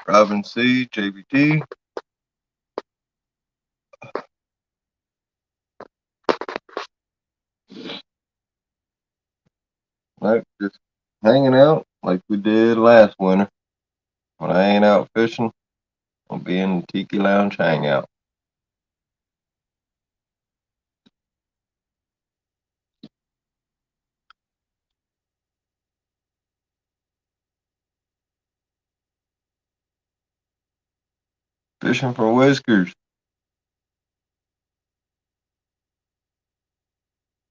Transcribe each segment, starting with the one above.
Robin C, JBT. Like just hanging out like we did last winter. When I ain't out fishing, I'll be in the Tiki Lounge hangout. Fishing for whiskers.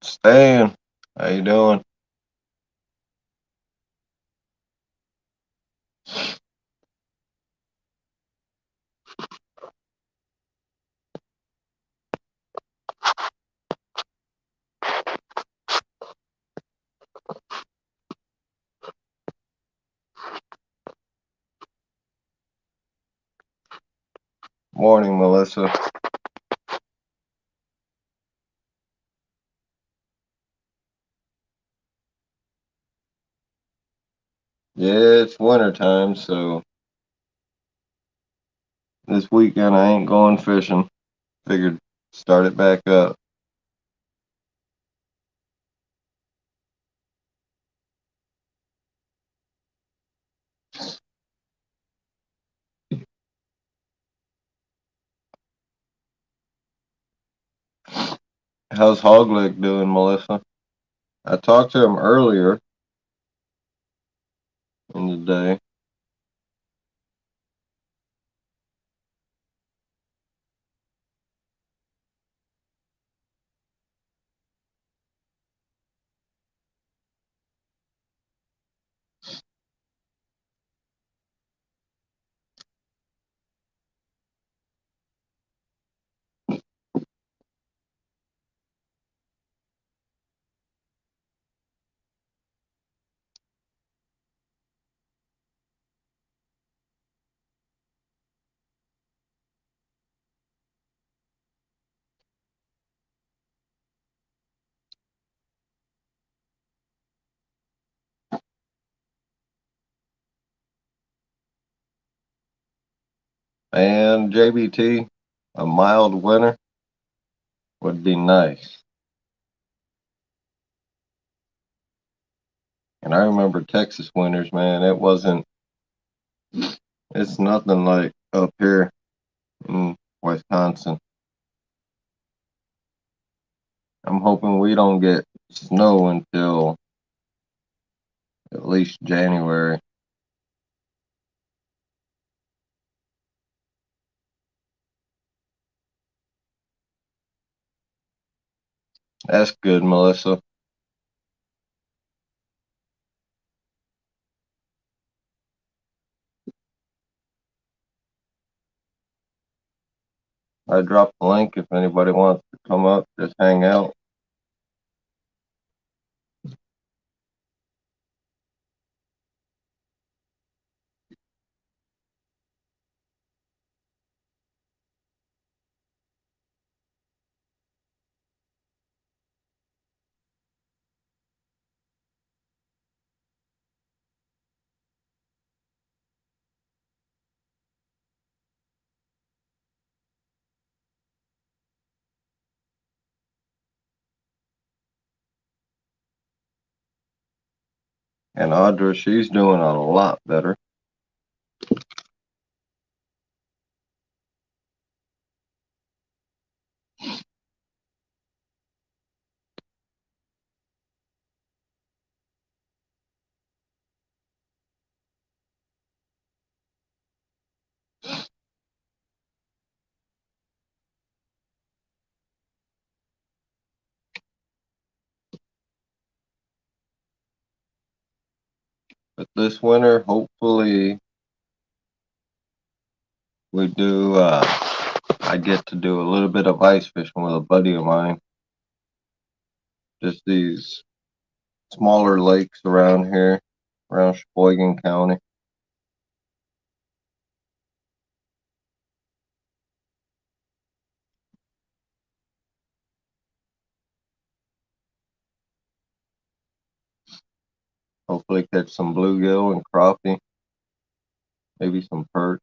Stan, how you doing? Morning, Melissa. Yeah, it's winter time, so this weekend I ain't going fishing. Figured start it back up. How's Hogleg doing, Melissa? I talked to him earlier in the day. And JBT, a mild winter would be nice. And I remember Texas winters, man. It's nothing like up here in Wisconsin. I'm hoping we don't get snow until at least January. That's good, Melissa. I dropped the link if anybody wants to come up, just hang out. And Audra, she's doing a lot better. But this winter, hopefully, we do. I get to do a little bit of ice fishing with a buddy of mine. Just these smaller lakes around here, around Sheboygan County. Hopefully, catch some bluegill and crappie. maybe some perch.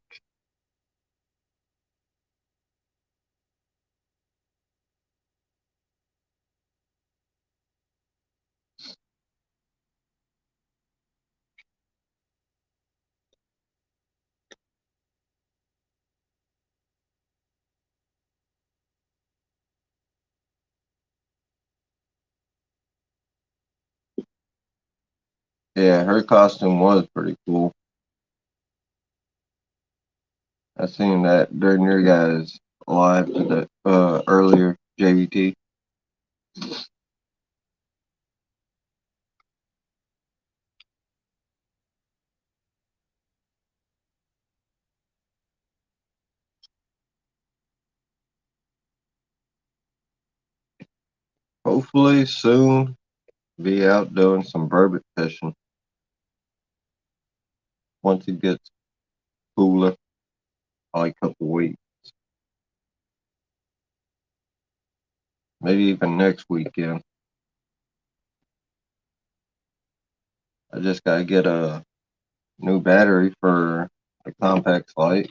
Yeah, her costume was pretty cool. I seen that during your guys' live today, earlier, JVT. Hopefully soon be out doing some burbot fishing once it gets cooler, like a couple weeks, maybe even next weekend. I just gotta get a new battery for the Compax light.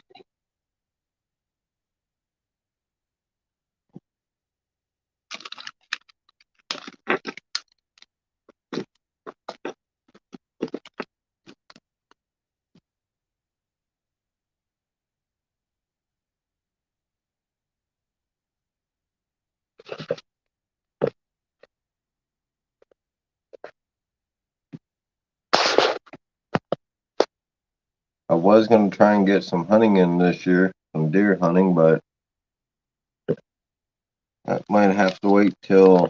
I was gonna try and get some hunting in this year, some deer hunting, but I might have to wait till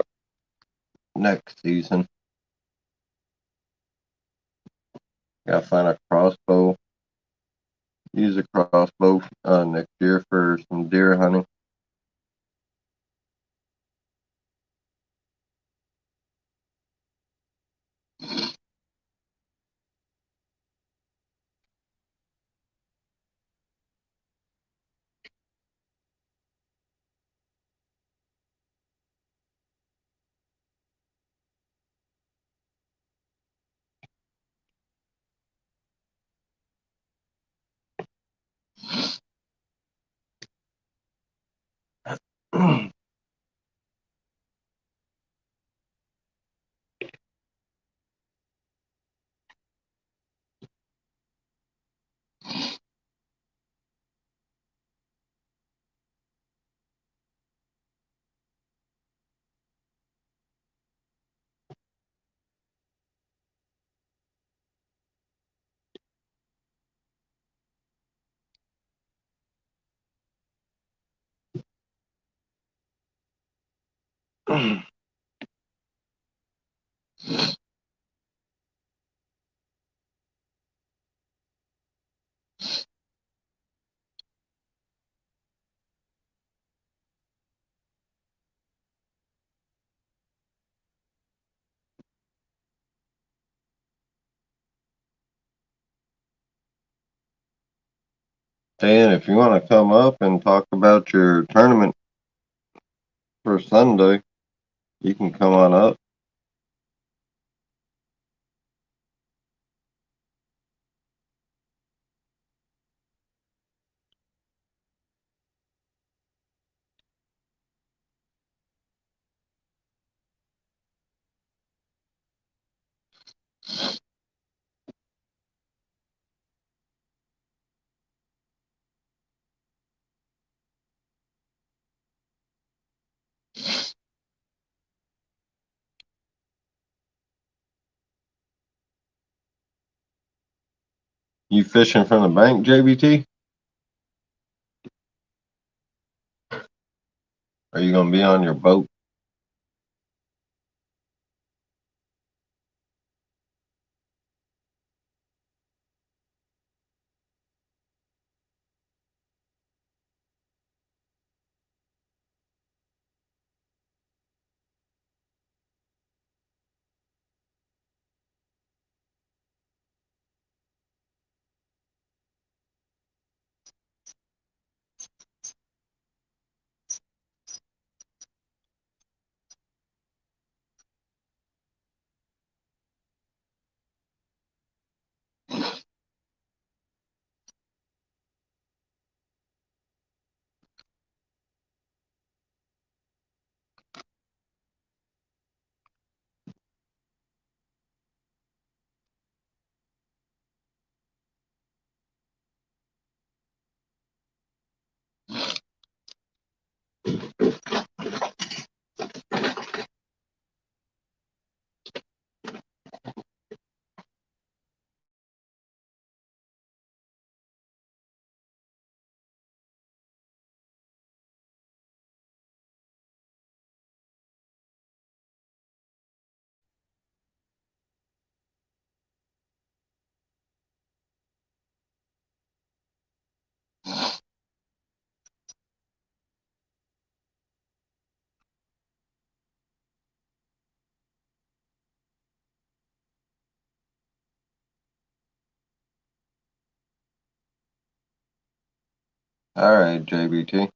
next season. Gotta find a crossbow, use a crossbow next year for some deer hunting. Dan, if you want to come up and talk about your tournament for Sunday, you can come on up. You fishing from the bank, JBT? Are you gonna be on your boat? All right, JBT.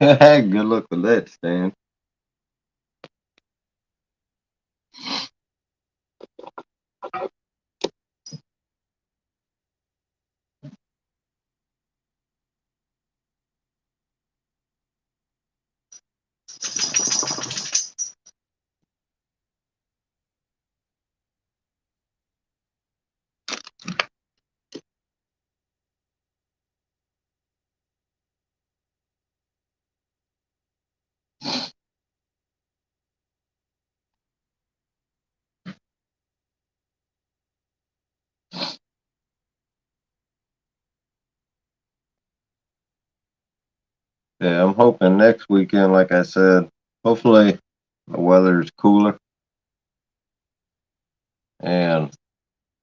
Good luck with that, Stan. Yeah, I'm hoping next weekend, like I said, hopefully the weather's cooler and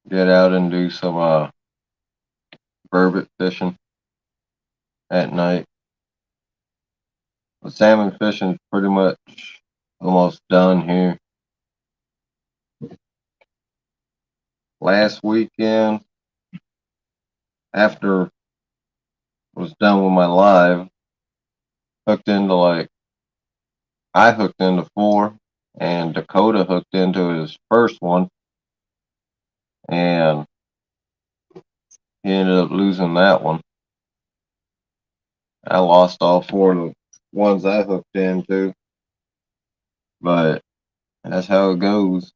get out and do some burbot fishing at night. The salmon fishing's pretty much almost done here. Last weekend, after I was done with my live, hooked into I hooked into four, and Dakota hooked into his first one, and he ended up losing that one. I lost all four of the ones I hooked into, but that's how it goes.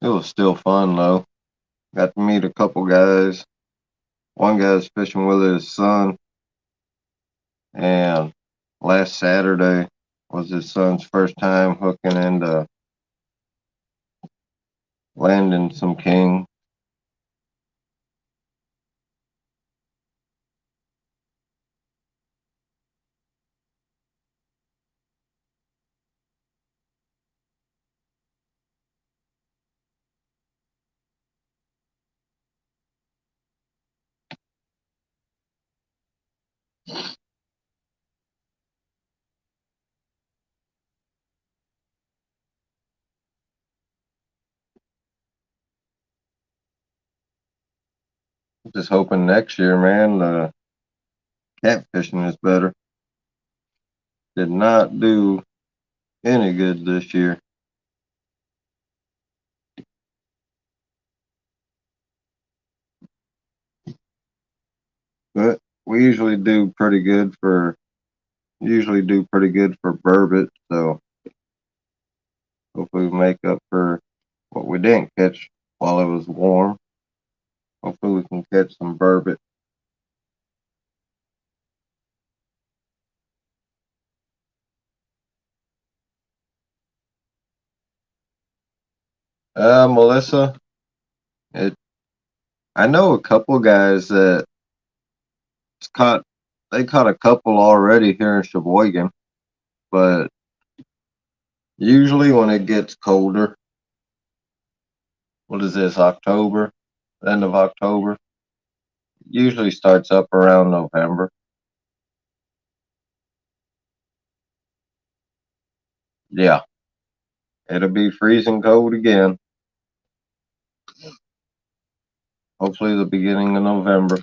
It was still fun though. Got to meet a couple guys. One guy's fishing with his son, and last Saturday was his son's first time hooking into landing some king. Just hoping next year, man, the catfishing is better. Did not do any good this year. But we usually do pretty good for burbot, so hopefully we make up for what we didn't catch while it was warm. Hopefully we can catch some burbot. Melissa, it I know a couple guys that caught they caught a couple already here in Sheboygan, but usually when it gets colder, what is this, October, end of October, usually starts up around November. Yeah, it'll be freezing cold again. Hopefully the beginning of November.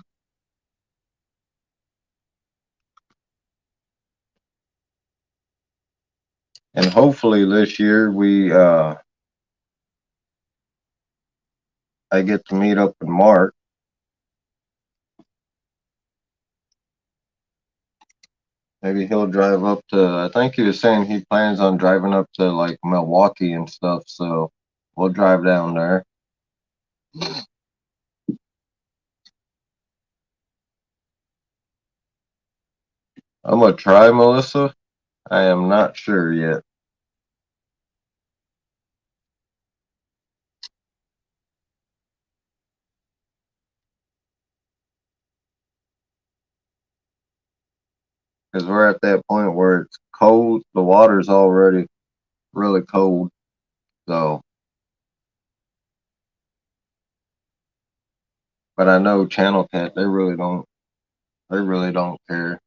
And hopefully this year we I get to meet up with Mark. Maybe he'll drive up to, I think he was saying he plans on driving up to like Milwaukee and stuff, so we'll drive down there. I'm gonna try, Melissa. I am not sure yet. Because we're at that point where it's cold. The water's already really cold. So But I know Channel Cat, they really don't care.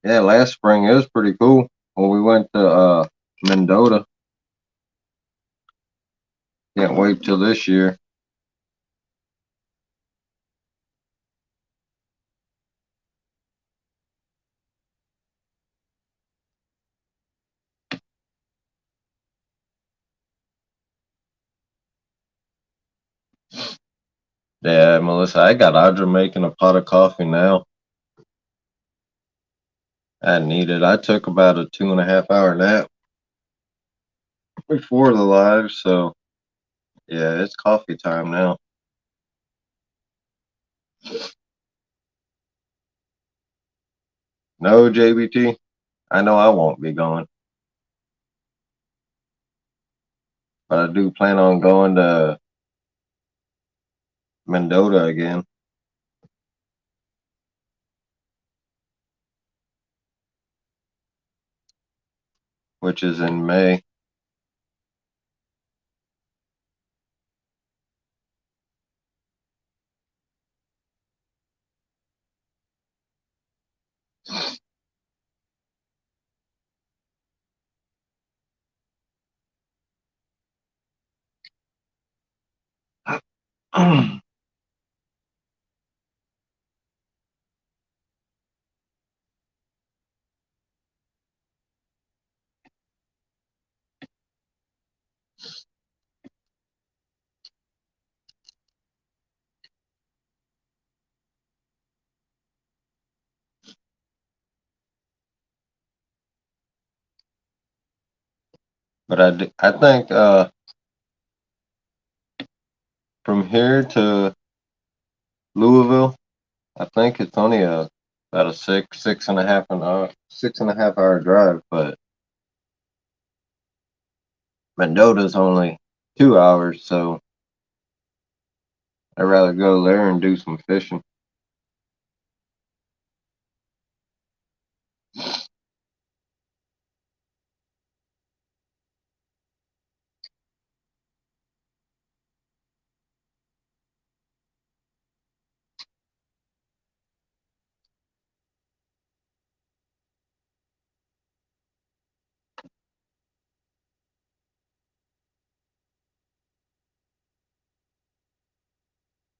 Yeah, last spring it was pretty cool when we went to Mendota. Can't wait till this year. Yeah, Melissa, I got Audra making a pot of coffee now. I need it. I took about a 2.5 hour nap before the live, so yeah, it's coffee time now. No, JBT, I know I won't be going, but I do plan on going to Mendota again, which is in May. But I think from here to Louisville, I think it's only about a 6.5 hour drive, but Mendota's only 2 hours, so I'd rather go there and do some fishing.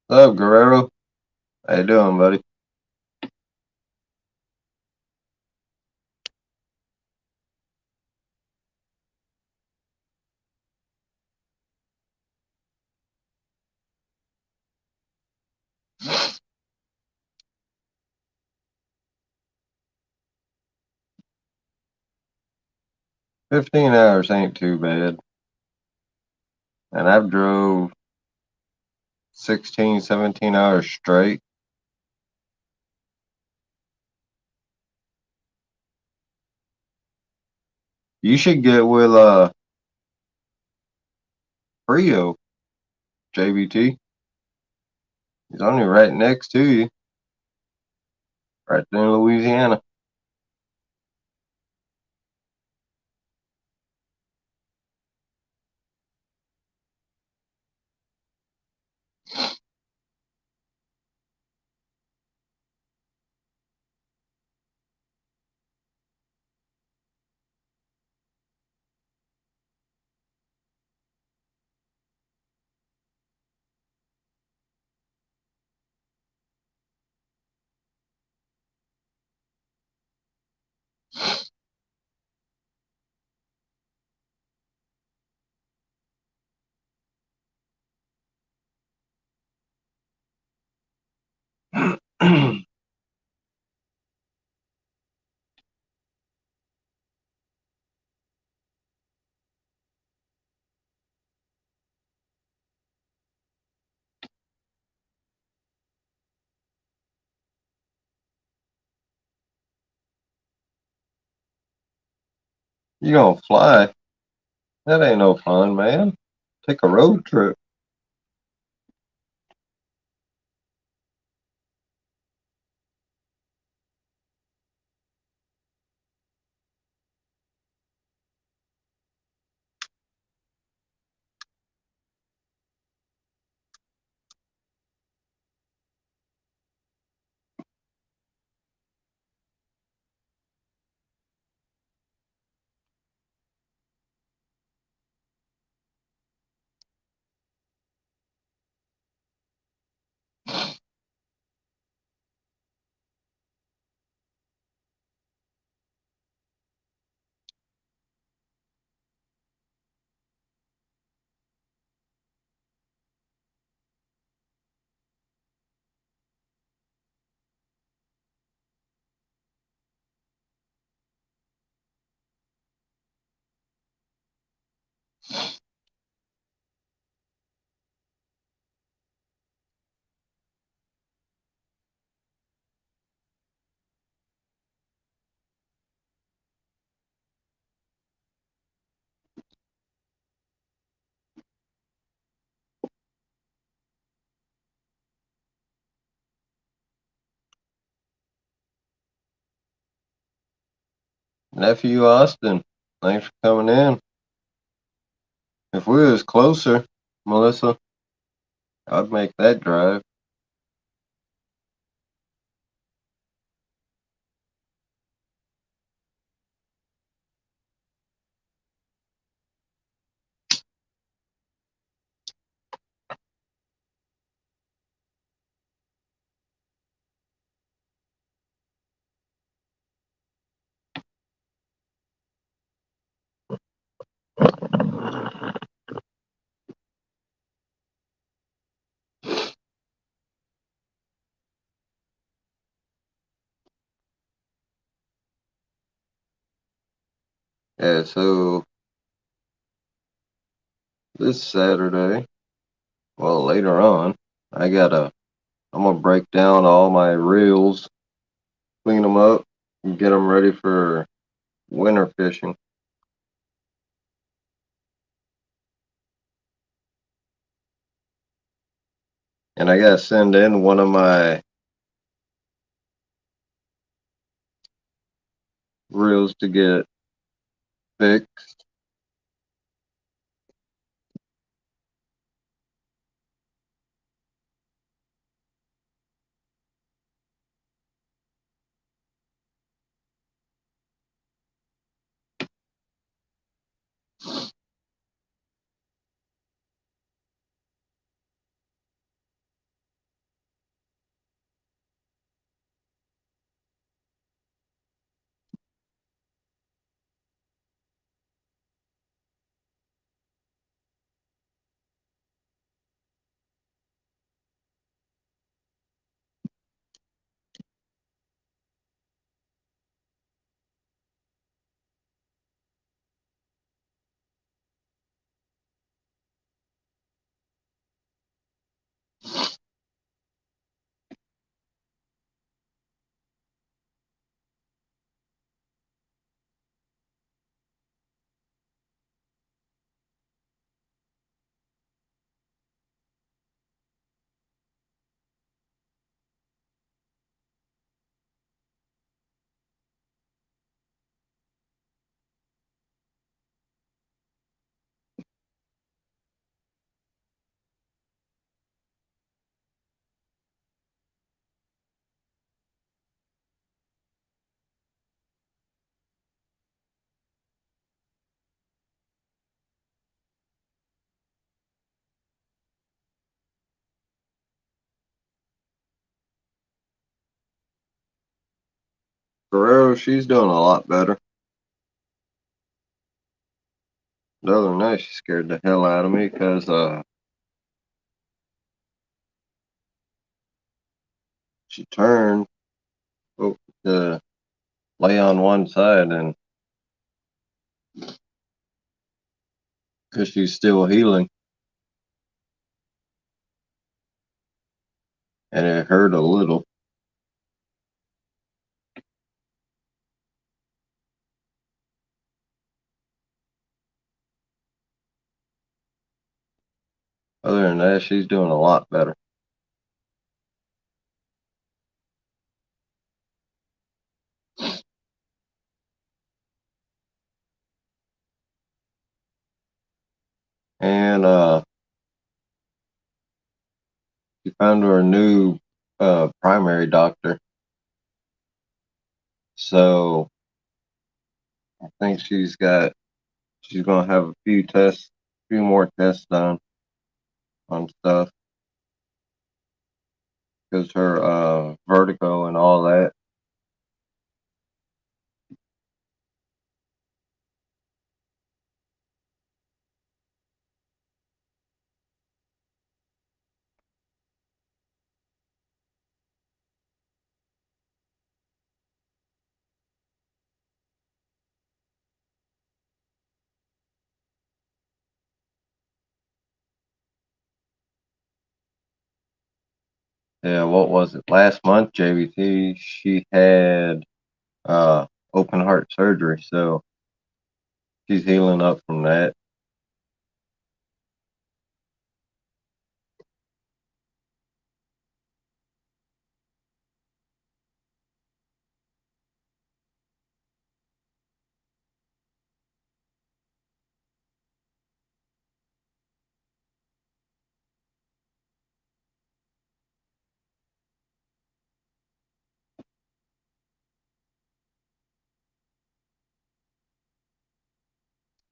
What's up, Guerrero? How you doing, buddy? 15 hours ain't too bad, and I've drove 16, 17 hours straight. You should get with Frio, JBT. He's only right next to you, right there in Louisiana. You gonna fly? That ain't no fun, man. Take a road trip. Nephew Austin, thanks for coming in. If we was closer, Melissa, I'd make that drive. Yeah, so this Saturday, well, later on, I'm gonna break down all my reels, clean them up, and get them ready for winter fishing. And I gotta send in one of my reels to get fixed. Guerrero, she's doing a lot better. The other night, she scared the hell out of me because she turned to lay on one side, and because she's still healing, and it hurt a little. Other than that, she's doing a lot better. And she found her a new primary doctor. So I think she's gonna have a few more tests done on stuff because her vertigo and all that. Yeah, what was it? Last month, JVT, she had open heart surgery, so she's healing up from that.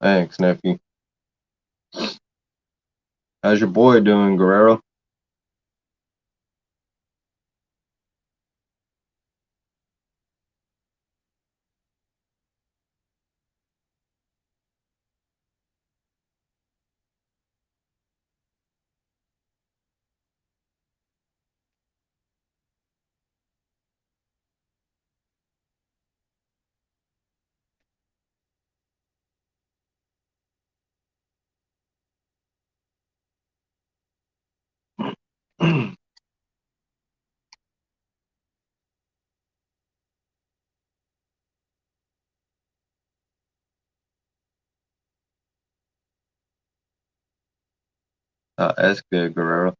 Thanks, nephew. How's your boy doing, Guerrero? That's good, Guerrero.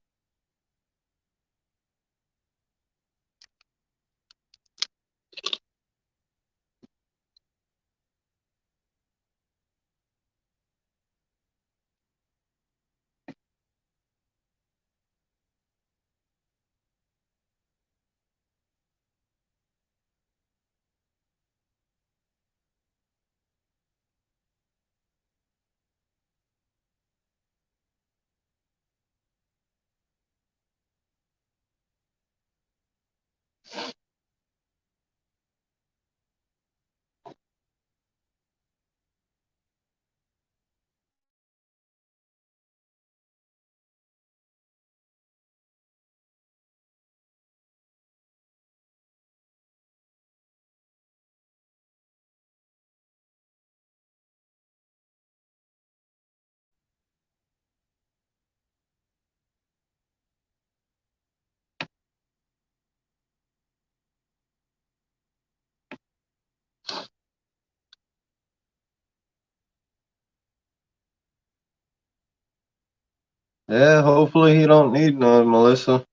Yeah, hopefully he don't need none, Melissa.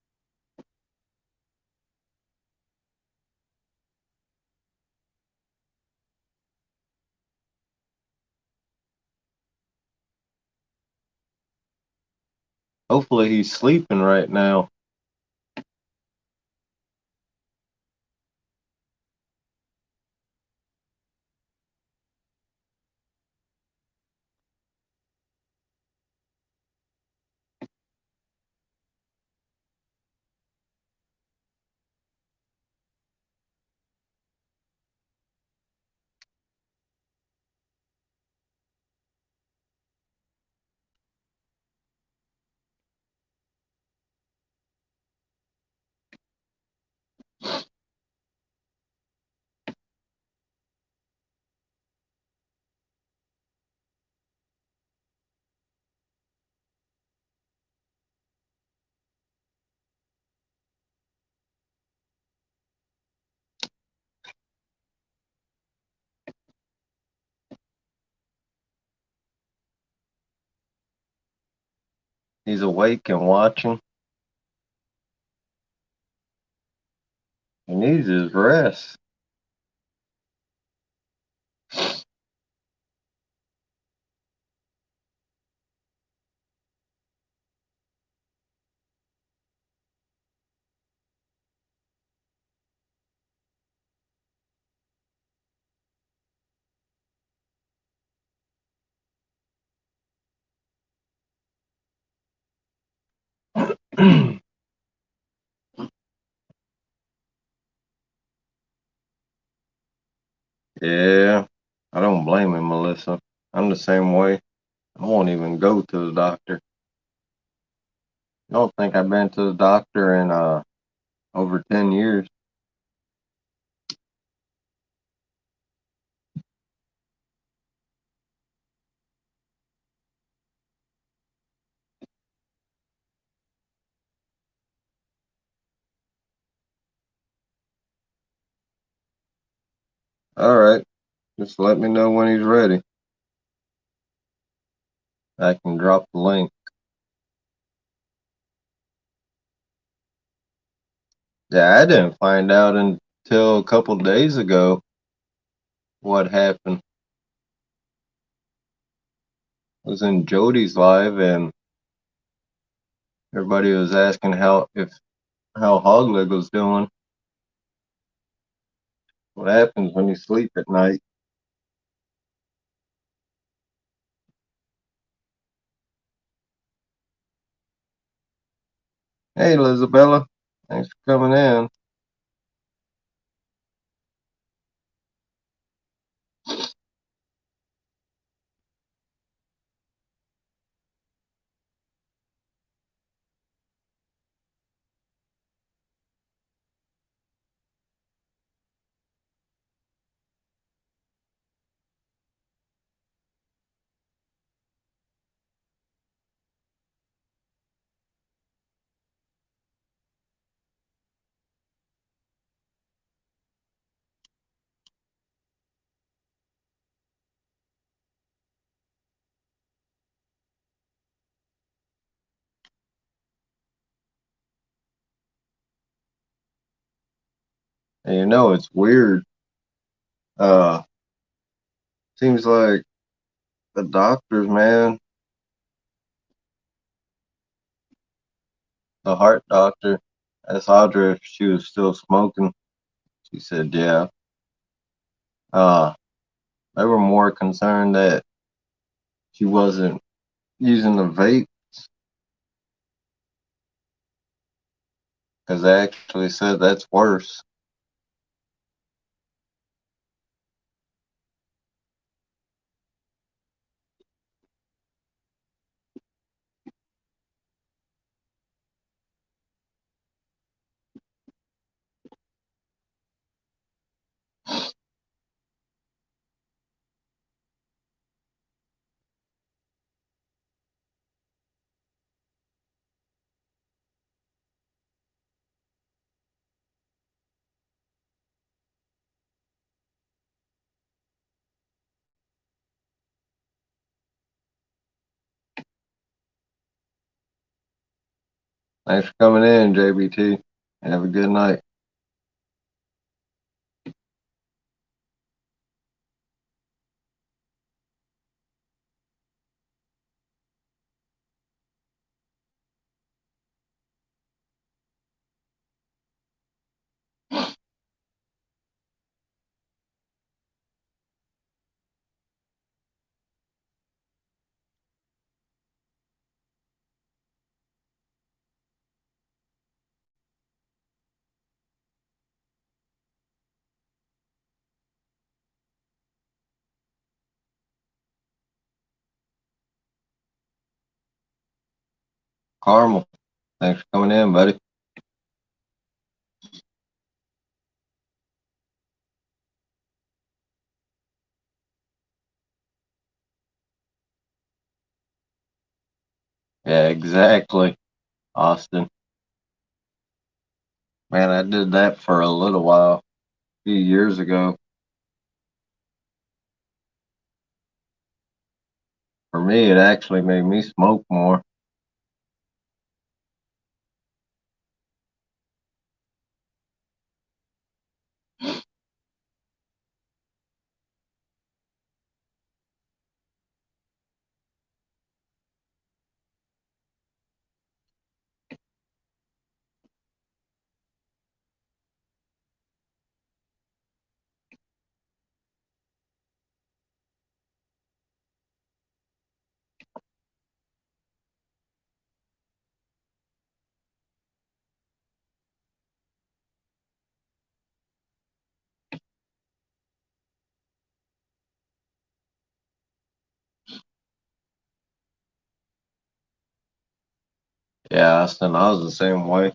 Hopefully he's sleeping right now. He's awake and watching. He needs his rest. Yeah, I don't blame him, Melissa. I'm the same way. I won't even go to the doctor. I don't think I've been to the doctor in over 10 years. All right, just let me know when he's ready. I can drop the link. Yeah, I didn't find out until a couple days ago what happened. I was in Jody's live and everybody was asking how Hogleg was doing. What happens when you sleep at night? Hey, Elizabella, thanks for coming in. And you know, it's weird. Uh, Seems like the doctors, man, the heart doctor, asked Audra if she was still smoking. She said, yeah. Uh, they were more concerned that she wasn't using the vape because they actually said that's worse. Thanks for coming in, JBT. Have a good night. Carmel, thanks for coming in, buddy. Yeah, exactly, Austin. Man, I did that for a little while, a few years ago. For me, it actually made me smoke more. Yeah, Austin, I was the same way.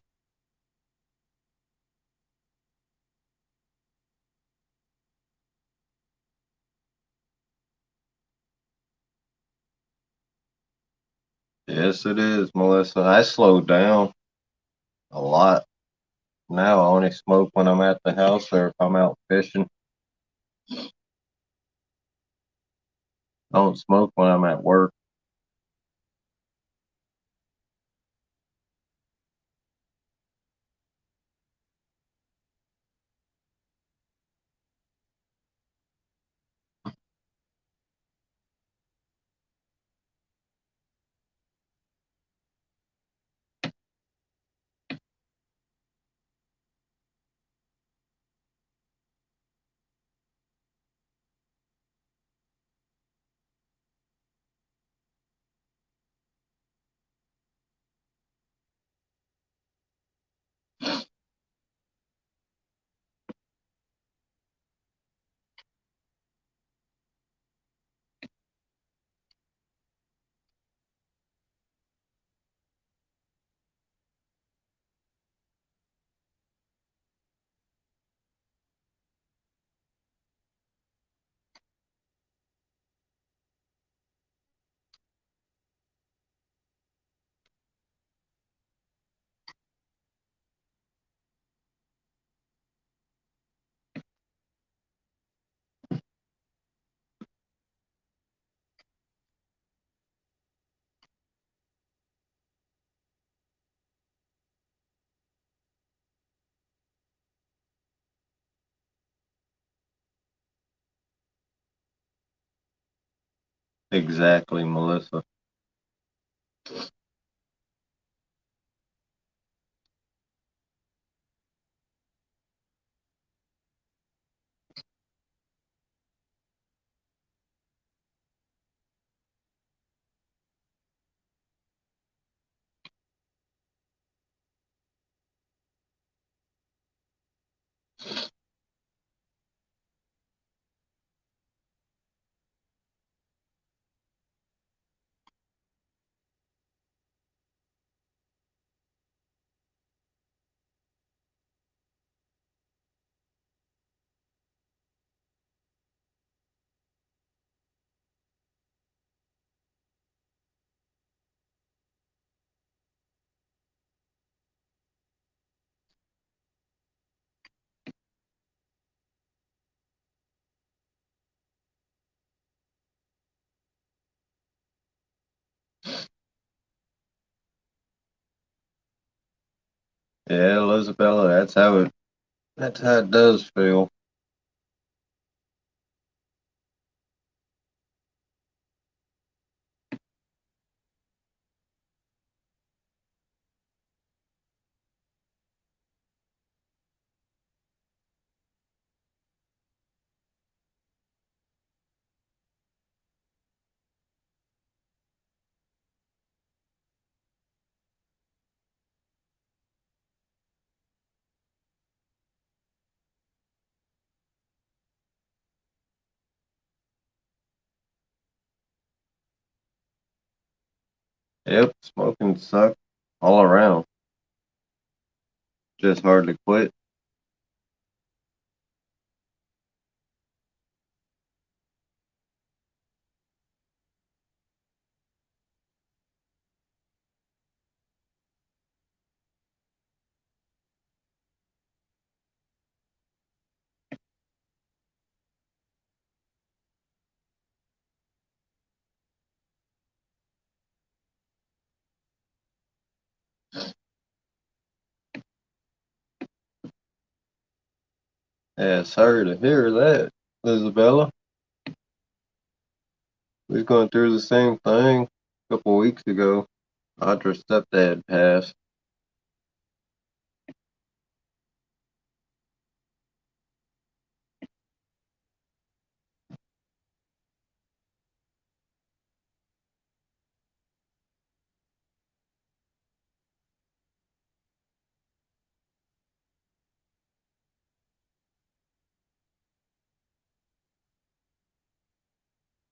Yes, it is, Melissa. I slowed down a lot. Now I only smoke when I'm at the house or if I'm out fishing. I don't smoke when I'm at work. Exactly, Melissa. Yeah, Elizabella, that's how it does feel. Yep, smoking sucks all around. Just hard to quit. Yeah, sorry to hear that, Isabella. We was going through the same thing a couple weeks ago. Audra's stepdad passed.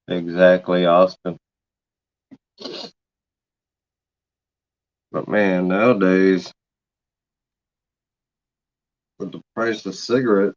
Exactly, Austin. But man, nowadays with the price of cigarettes,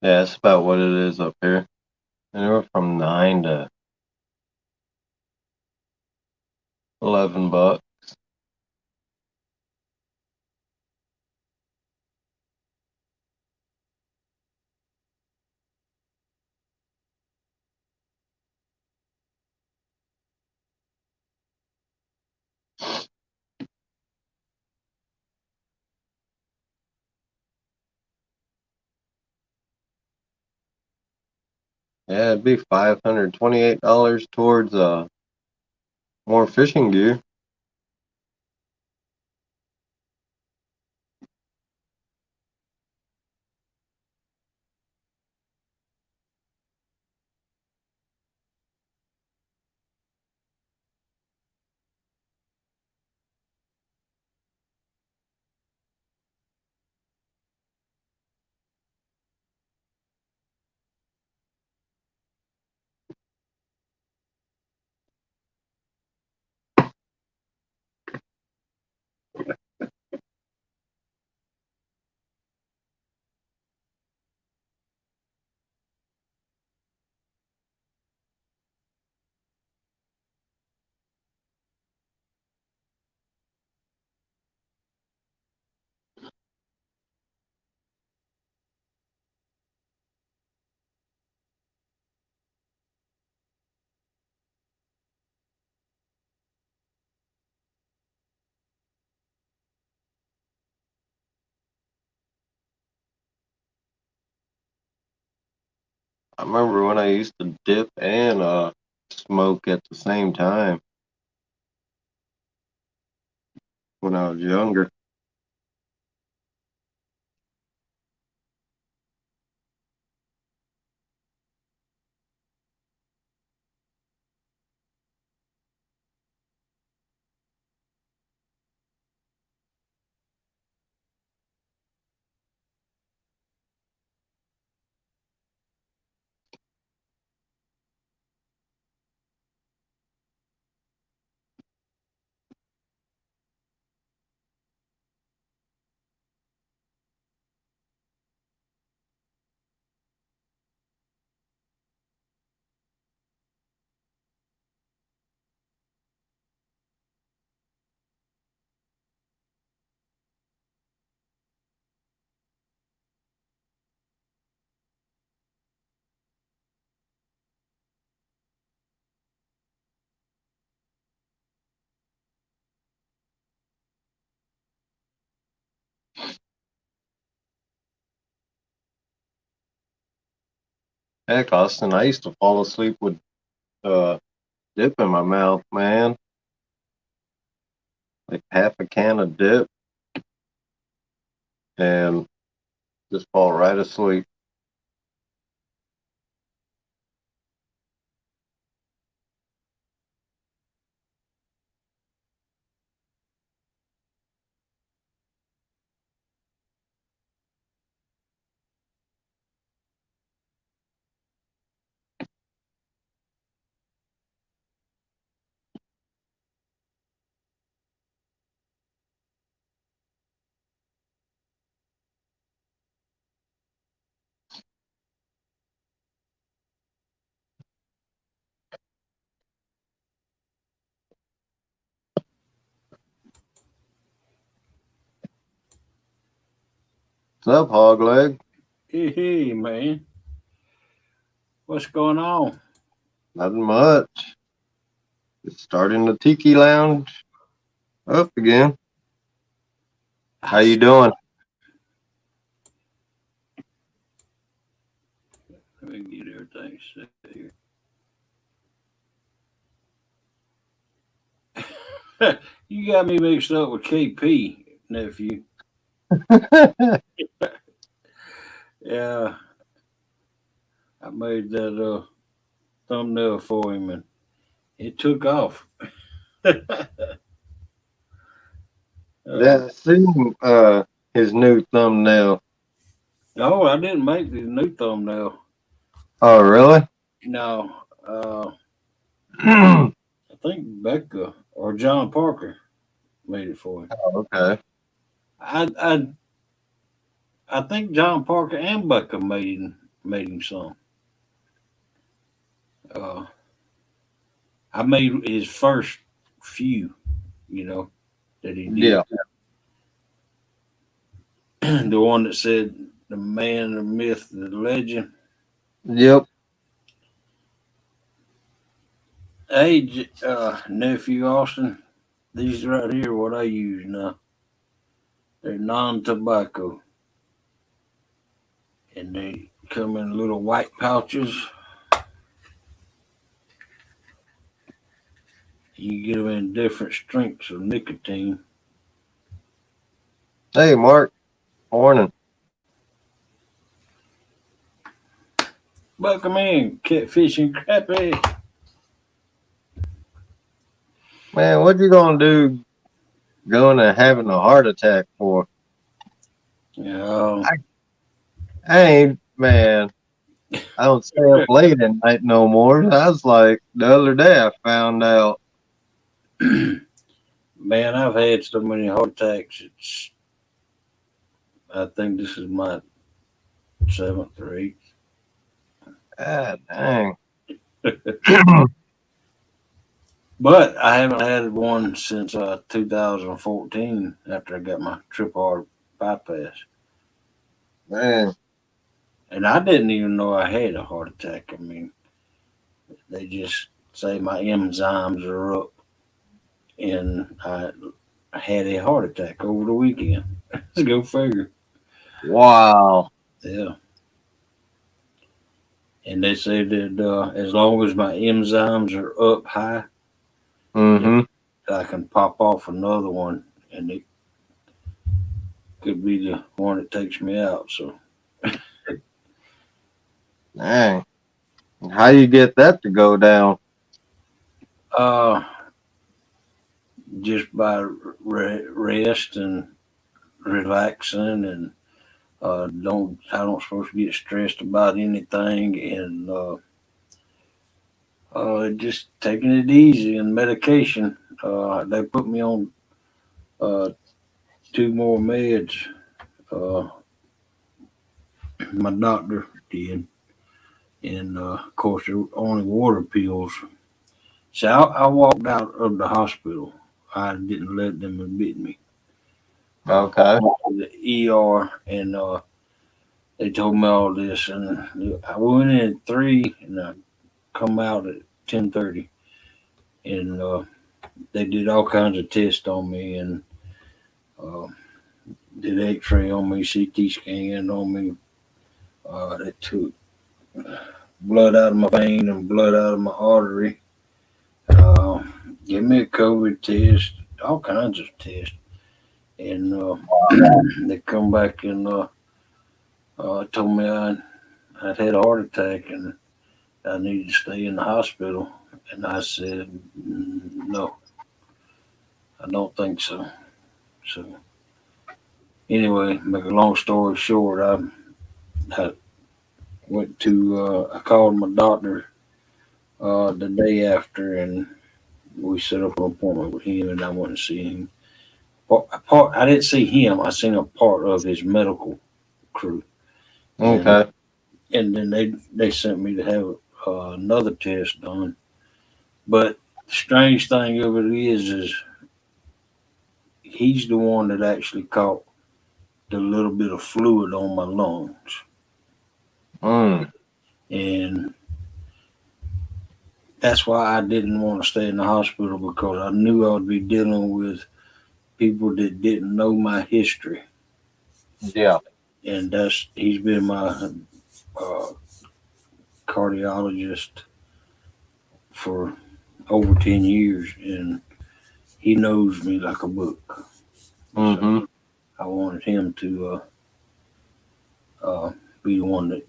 yeah, that's about what it is up here. Anywhere from $9 to $11. Yeah, it'd be $528 towards more fishing gear. I remember when I used to dip and smoke at the same time when I was younger. Heck, Austin, I used to fall asleep with uh, dip in my mouth, man. Like half a can of dip and just fall right asleep. What's up, hog leg? Hey, hey, man. What's going on? Nothing much. Just starting the Tiki Lounge up again. How I you see. doing? Let me get everything set here. You got me mixed up with KP, nephew. Yeah, I made that thumbnail for him and it took off. Yeah, I seen his new thumbnail. No, I didn't make the new thumbnail. Oh really? No, I think Becca or John Parker made it for him. Okay. I I I think John Parker and Becca made him some. Uh, I made his first few, you know, that he did. Yeah. The one that said the man, the myth, the legend. Yep. Hey, nephew Austin, these right here, what I use now. They're non-tobacco, and they come in little white pouches. You get them in different strengths of nicotine. Hey Mark. Morning. Welcome in, catfish and crappie. Man, what you gonna do going and having a heart attack for? Yeah, I, I ain't man. I don't stay up late at night no more. I was like the other day I found out. man, I've had so many heart attacks. I think this is my seventh or eighth. God dang. But I haven't had one since 2014 after I got my triple R bypass. Man. And I didn't even know I had a heart attack. I mean, they just say my enzymes are up, and I had a heart attack over the weekend. Let's go figure. Wow. Yeah. And they say that as long as my enzymes are up high, you Mm-hmm. know, I can pop off another one, and it could be the one that takes me out. So, Dang. How you get that to go down? uh, just by rest and relaxing, and don't I don't supposed to get stressed about anything, and just taking it easy and medication. They put me on uh, two more meds. Uh, my doctor did, and of course they're only water pills. So I walked out of the hospital. I didn't let them admit me. I Okay. went to the ER, and they told me all this, and I went in at 3, and I come out at 10:30, and they did all kinds of tests on me, and uh, did X-ray on me, CT scan on me. They took blood out of my vein and blood out of my artery. Uh, Give me a COVID test, all kinds of tests, and they come back and told me I'd had a heart attack and I needed to stay in the hospital. And I said, no, I don't think so. So, anyway, make a long story short, I went to, I called my doctor the day after and we set up an appointment with him and I went to see him. I didn't see him, I seen a part of his medical crew. And Okay. then they sent me to have another test done. But the strange thing of it is he's the one that actually caught the little bit of fluid on my lungs, Mm. and that's why I didn't want to stay in the hospital because I knew I would be dealing with people that didn't know my history, Yeah. and that's he's been my uh, cardiologist for over 10 years, and he knows me like a book. So Mm-hmm. I wanted him to be the one that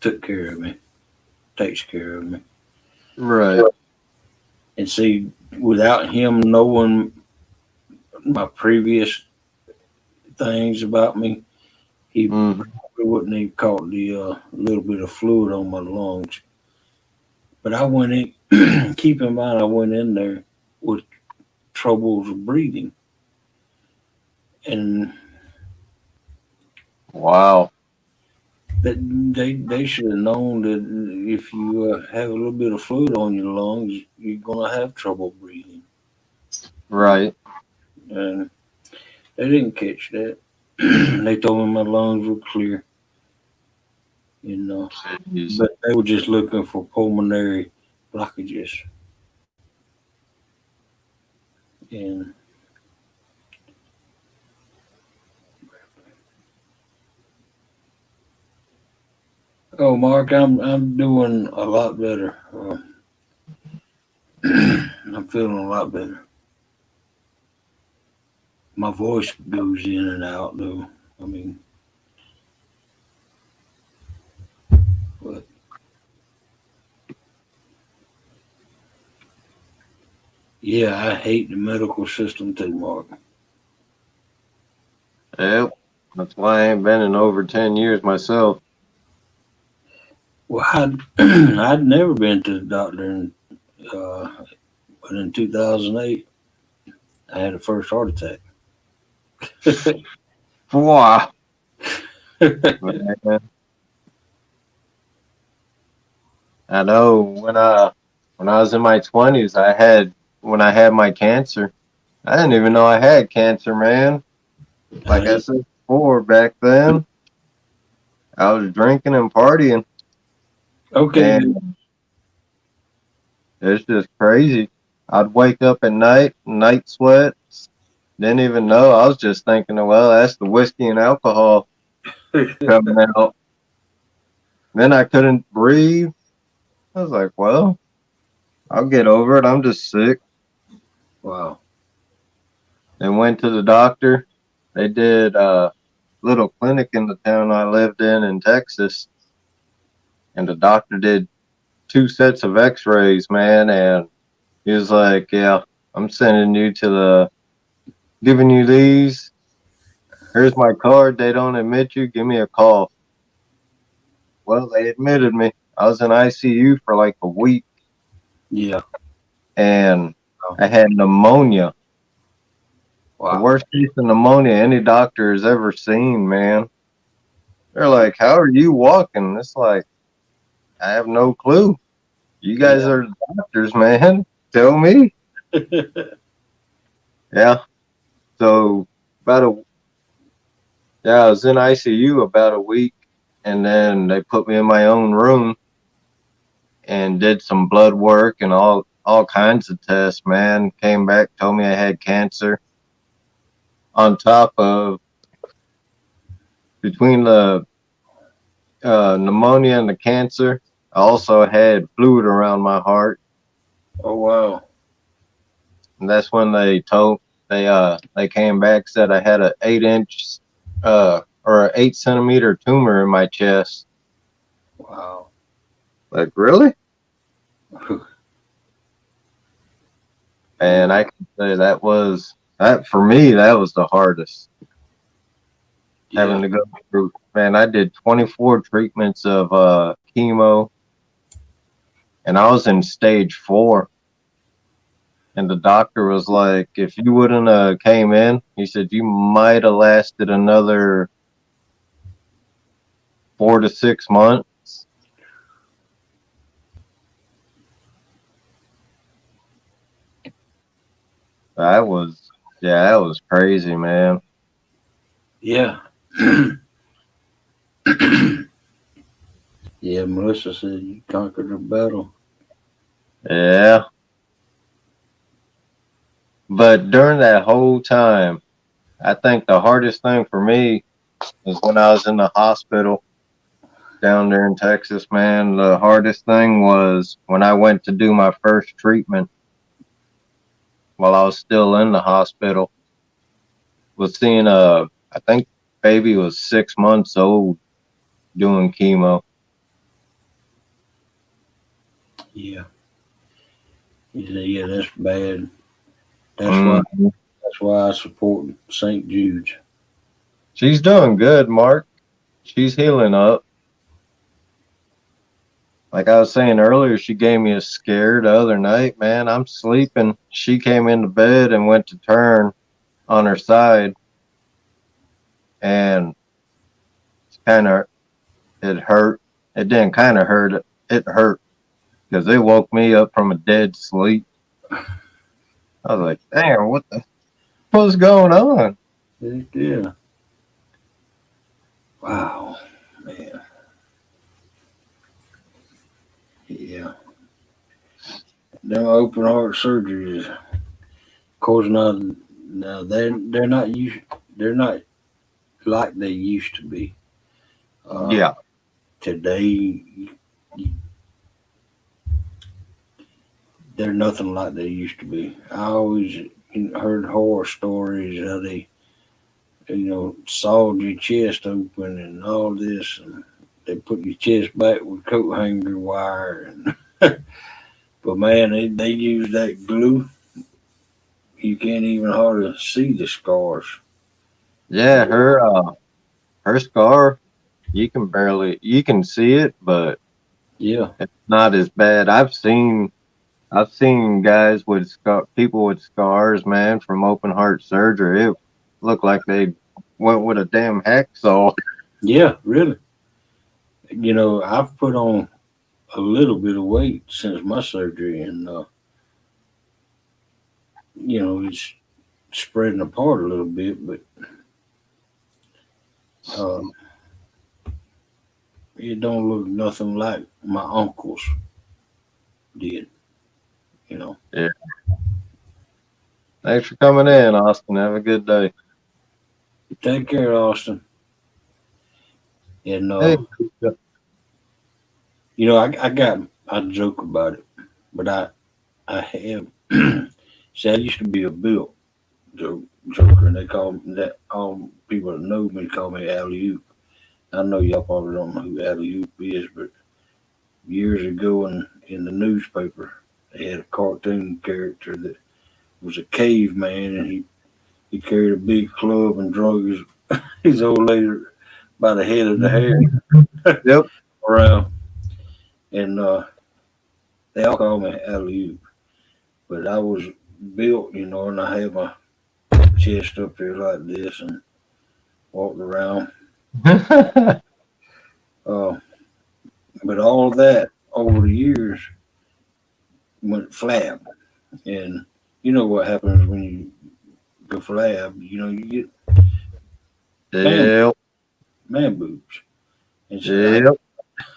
took care of me, takes care of me, Right. and see, without him knowing my previous things about me, he Mm-hmm. wouldn't have caught the little bit of fluid on my lungs. But I went in, keep in mind, I went in there with troubles breathing. And Wow. that they should have known that if you have a little bit of fluid on your lungs, you're going to have trouble breathing. Right. And they didn't catch that. They told me my lungs were clear, you know, Jeez. but they were just looking for pulmonary blockages. And oh, Mark, I'm doing a lot better. I'm feeling a lot better. My voice goes in and out though. I mean, but yeah, I hate the medical system too, Mark. Yep. That's why I ain't been in over 10 years myself. Well, I'd never been to the doctor, uh, but in 2008, I had a first heart attack. Wow. Man, I know when I was in my 20s, when I had my cancer, I didn't even know I had cancer, man. Like I I, said before, back then, I was drinking and partying, okay, good. and it's just crazy. I'd wake up at night sweats, didn't even know. I was just thinking, well, that's the whiskey and alcohol coming out. Then I couldn't breathe. I was like, well, I'll get over it. I'm just sick. Wow. And went to the doctor. They did a little clinic in the town I lived in Texas, and the doctor did two sets of X-rays, man. And he was like, "Yeah, I'm sending you to giving you these. Here's my card. They don't admit you. Give me a call." Well, they admitted me. I was in ICU for like a week, Yeah. and Wow. I had pneumonia. The Wow. worst case of pneumonia any doctor has ever seen, man. They're like, "How are you walking?" It's like, I have no clue. You guys Yeah. are doctors, man. Tell me. Yeah. So about a yeah, I was in ICU about a week, and then they put me in my own room and did some blood work and all kinds of tests. Man, came back, told me I had cancer. On top of between the pneumonia and the cancer, I also had fluid around my heart, Oh wow. and that's when they came back, said I had a 8 inch or an 8 centimeter tumor in my chest. Wow. Like, really? And Yeah. I can say that for me, that was the hardest, Yeah. having to go through. Man, I did 24 treatments of chemo, and I was in stage 4. And the doctor was like, if you wouldn't came in, he said you might have lasted another 4 to 6 months. That was Yeah, that was crazy, man. Yeah. Yeah. Melissa said you conquered the battle. Yeah. But during that whole time, I think the hardest thing for me was when I was in the hospital down there in Texas, man. The hardest thing was when I went to do my first treatment while I was still in the hospital, was seeing I think baby was 6 months old doing chemo. Yeah, yeah, that's bad. That's why Mhm. that's why I support St. Jude's. She's doing good, Mark. She's healing up. Like I was saying earlier, she gave me a scare the other night, man. I'm sleeping. She came into bed and went to turn on her side, and kind of it hurt. It didn't kind of hurt. It hurt because it woke me up from a dead sleep. I was like, damn, what the what's going on? Yeah. Wow, man. Yeah. Them open heart surgeries, of course, now they're not like they used to be. Uh, Yeah, Today, they're nothing like they used to be. I always heard horror stories how they, sawed your chest open and all this, and they put your chest back with coat hanger wire. And but man, they use that glue. You can't even hardly see the scars. yeah. Her scar, you can see it, but Yeah, it's not as bad. I've seen guys with people with scars, man, from open heart surgery. It looked like they went with a damn hacksaw. yeah, really. I've put on a little bit of weight since my surgery, and it's spreading apart a little bit, but um, it don't look nothing like my uncles did. You know. Yeah. Thanks for coming in, Austin. Have a good day. Take care, Austin. And Hey. I joke about it, but I have. See, I used to be a built joker, and they call me that. All people that know me call me Alley Oop. I know y'all probably don't know who Alley Oop is, but years ago in the newspaper, they had a cartoon character that was a caveman, and he carried a big club and drug his old lady by the head of the hair Yep. around, and they all call me Alley Oop. But I was built, and I had my chest up here like this and walked around. Uh, but all of that over the years went flab. And you know what happens when you go flab? You get man Yep. man boobs. And so Yep.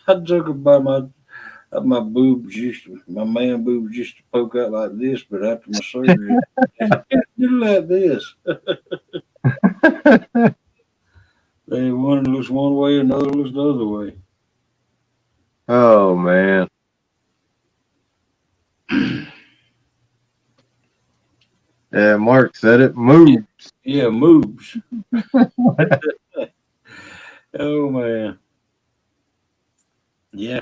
I joke about my boobs my man boobs used to poke out like this, but after my surgery, it did like this. One looks one way, another looks the other way. Oh man. Yeah, Mark said it. Move. Yeah, moves. Oh man, yeah.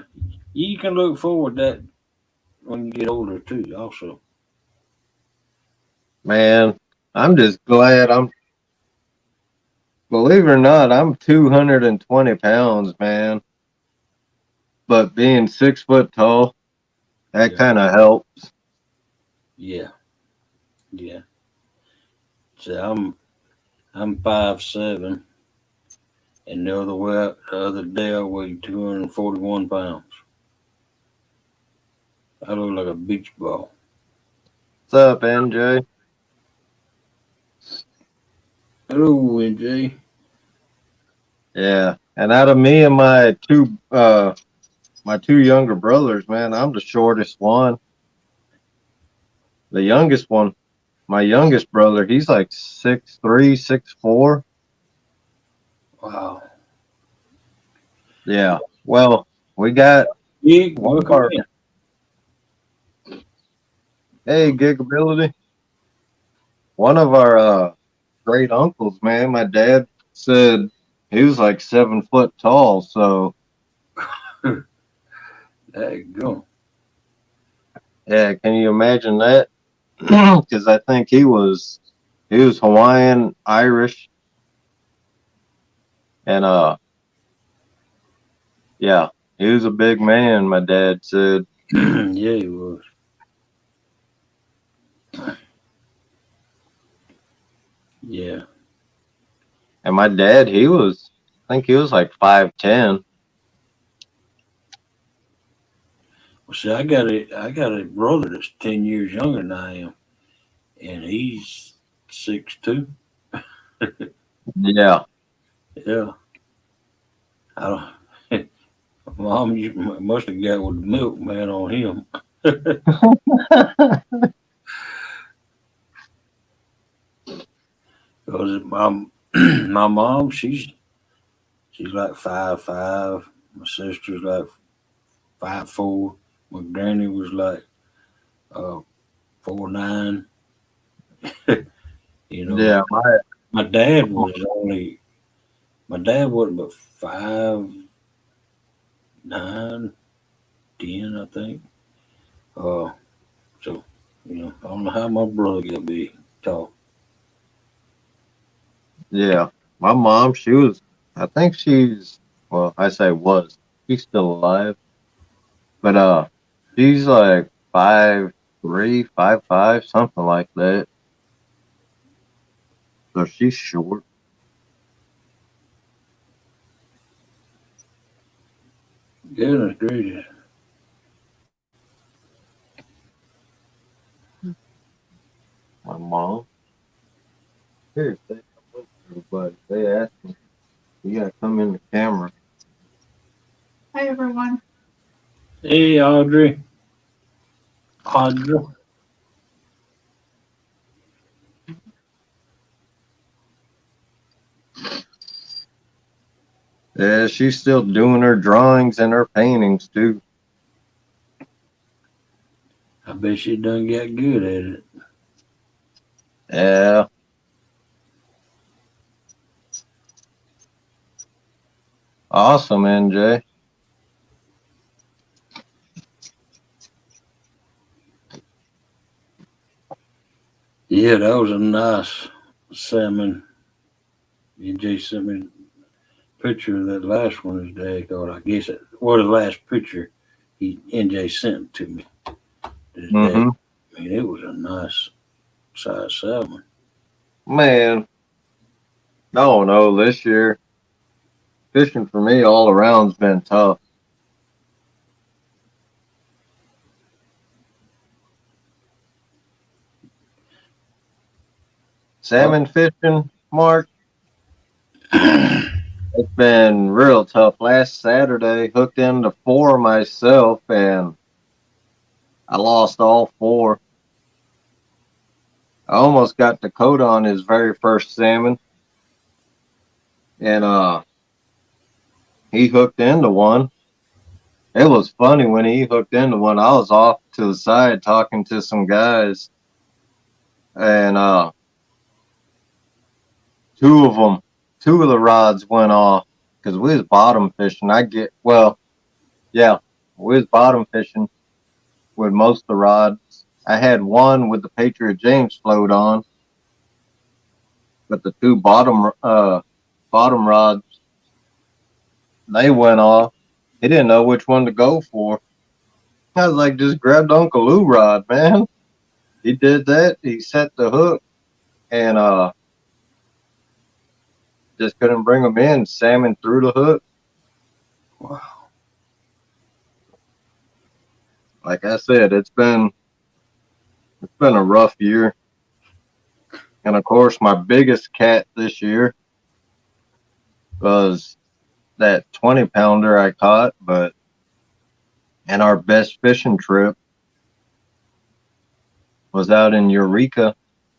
You can look forward to that when you get older too. Also, Man, I'm just glad believe it or not, I'm 220 pounds, man. But being 6 foot tall, that yeah, kind of helps. yeah, yeah. So I'm 5'7", and the other day I weighed 241 pounds. I look like a beach ball. What's up, NJ? Hello, NJ. Yeah. And out of me and my two younger brothers, man, I'm the shortest one. The youngest one, my youngest brother, he's like 6'3", 6'4". Wow. Yeah. Well, we got Big, one of welcome our, in. hey, Gigability, one of our great uncles, man. My dad said he was like 7 foot tall. So There you go. yeah, can you imagine that? Because I think he was Hawaiian, Irish, and yeah, he was a big man. My dad said, Yeah, he was. Yeah. and my dad, I think he was like 5'10". Well, see, I got a brother that's 10 years younger than I am, and he's 6'2". Yeah, Yeah. I don't. Mom, you must have got with the milkman on him. Because my my mom, she's like 5'5". My sister's like 5'4". My granny was like 4'9". You know, yeah, my dad was only my dad wasn't but 5'9", 10, I think. Uh, so I don't know how my brother got big, tall. yeah. My mom, I think well, I say was, she's still alive, but she's like 5'3", 5'5", something like that. So she's short. Goodness gracious. My mom. Here, say hello to everybody. They asked me, you gotta come in the camera. Hi, everyone. Hey, Audrey. Audrey. Yeah, she's still doing her drawings and her paintings too. I bet she done got good at it. Yeah, awesome, NJ. Yeah, that was a nice salmon. NJ sent me a picture of that last one his dad got. I guess it was the last picture NJ sent to me. His dad. Mm-hmm. I mean, it was a nice size salmon. Man, I don't know. This year, fishing for me all around's been tough. Oh, Salmon fishing, Mark, it's been real tough. Last Saturday, hooked into four myself, and I lost all four. I almost got Dakota on his very first salmon, and he hooked into one. It was funny when he hooked into one. I was off to the side talking to some guys, and two of them, two of the rods went off because we was bottom fishing. Yeah, we was bottom fishing with most of the rods. I had one with the Patriot James float on, but the two bottom rods, they went off. He didn't know which one to go for. I was like, just grabbed Uncle Lou rod, man. He did that. He set the hook and just couldn't bring them in. Salmon through the hook. wow. Like I said, it's been a rough year. And of course, my biggest cat this year was that 20-pounder I caught, but in our best fishing trip, was out in Eureka,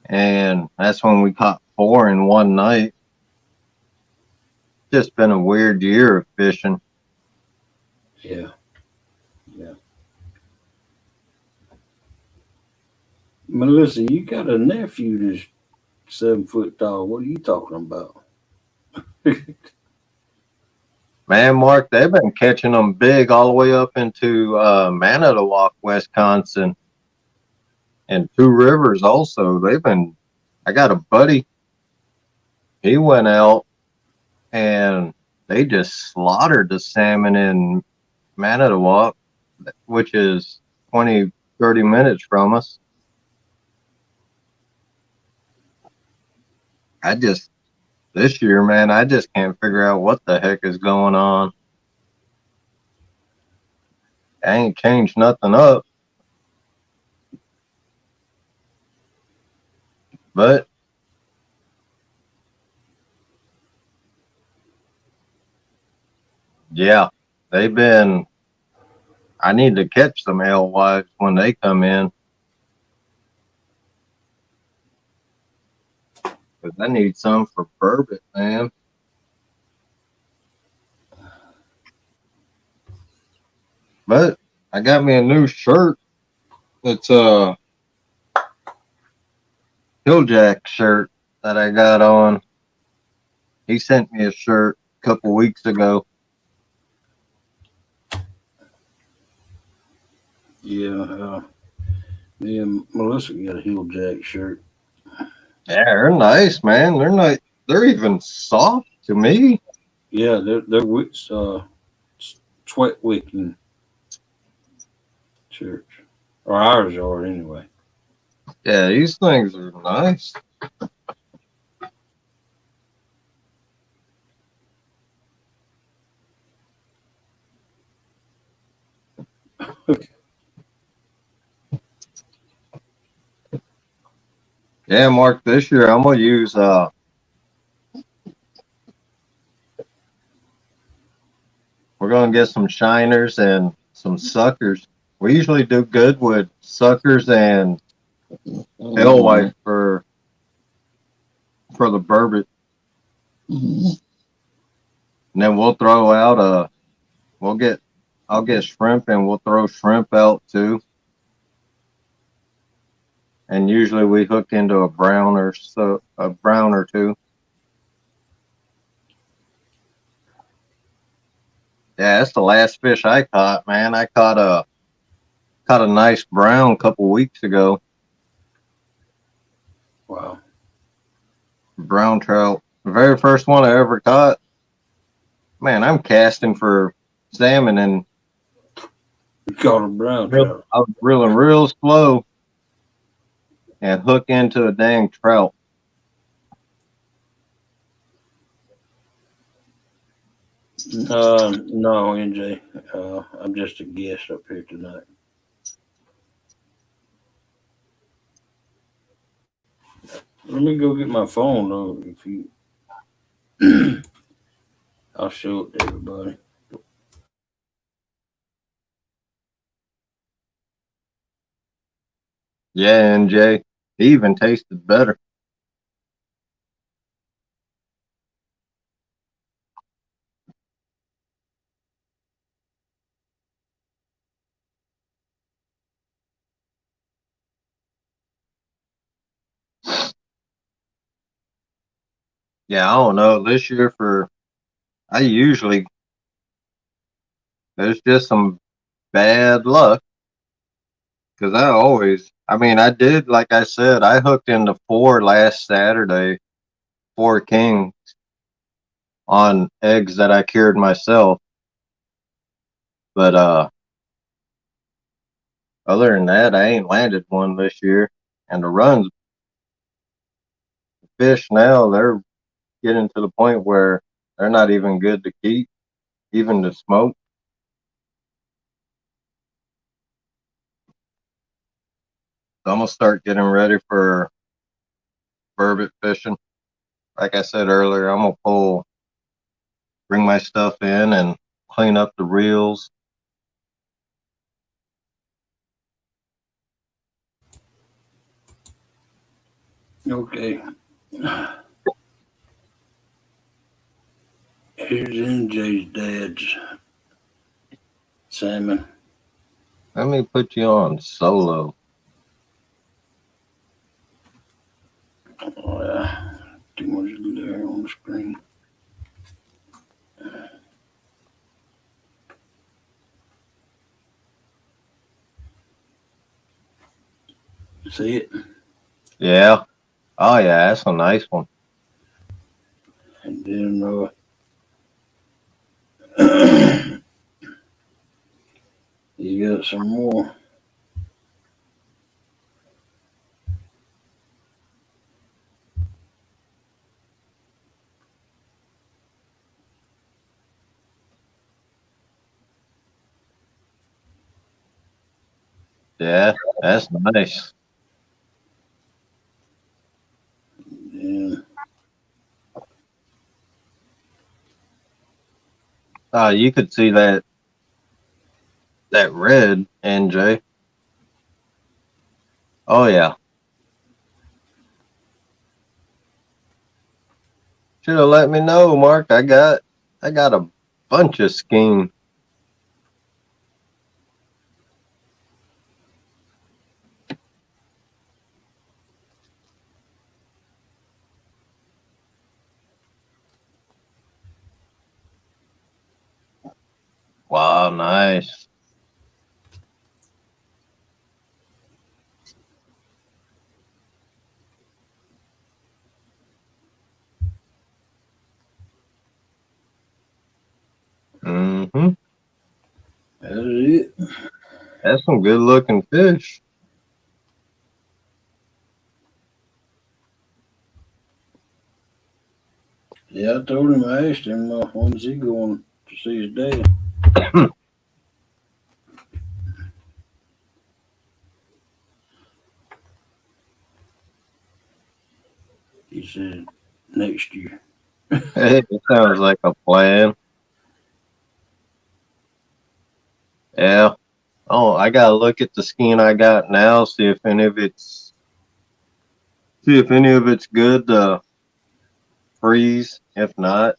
and that's when we caught four in one night. Just been a weird year of fishing. Yeah, yeah. Melissa, you got a nephew that's 7 foot tall. What are you talking about? Man, Mark, they've been catching them big all the way up into Manitowoc, Wisconsin, and Two Rivers also. They've been. I got a buddy. He went out and they just slaughtered the salmon in Manitowoc, which is 20, 30 minutes from us. I just this year, man, I just can't figure out what the heck is going on. I ain't changed nothing up, but yeah, they've been. I need to catch some alewives when they come in because I need some for bourbon, man. But I got me a new shirt. It's a Hilljack shirt that I got on. He sent me a shirt a couple weeks ago. Yeah, me and Melissa got a heel jack shirt. Yeah, they're nice, man. They're not. They're even soft to me. Yeah, they're with sweat wicking shirts, or ours are anyway. Yeah, these things are nice. Yeah, Mark. This year I'm gonna use. We're gonna get some shiners and some suckers. We usually do good with suckers and alewife for the bourbon, and then we'll throw out a. We'll get. I'll get shrimp and we'll throw shrimp out too. And usually we hook into a brown or so a brown or two. Yeah, that's the last fish I caught, man. I caught a nice brown a couple weeks ago. Wow, Brown trout. The very first one I ever caught. Man, I'm casting for salmon and we call them brown trout. I was reeling real slow and hook into a dang trout. No, NJ. I'm just a guest up here tonight. Let me go get my phone though. If you, I'll show it to everybody. Yeah, and Jay, he even tasted better. Yeah, I don't know. This year I usually there's just some bad luck because I mean, I did, like I said, I hooked into four last Saturday, four king on eggs that I cured myself. But other than that, I ain't landed one this year. And the runs fish now, they're getting to the point where they're not even good to keep, even to smoke. So I'm gonna start getting ready for burbot fishing. Like I said earlier, I'm gonna bring my stuff in and clean up the reels. Okay. Here's NJ's dad's salmon. Let me put you on solo. Oh, yeah. Too much glare on the screen. See it? Yeah. Oh yeah, that's a nice one. And then you got some more. Yeah, that's nice. And Oh, you could see that red, NJ. Oh yeah. Should have let me know, Mark. I got a bunch of skein. Wow, nice. Mm-hmm. that's it. That's some good looking fish. Yeah, I told him, I asked him, when's he going to see his dad? He said, next year. Hey, it sounds like a plan. Yeah. Oh, I gotta look at the skein I got now, see if any of it's good to freeze. If not,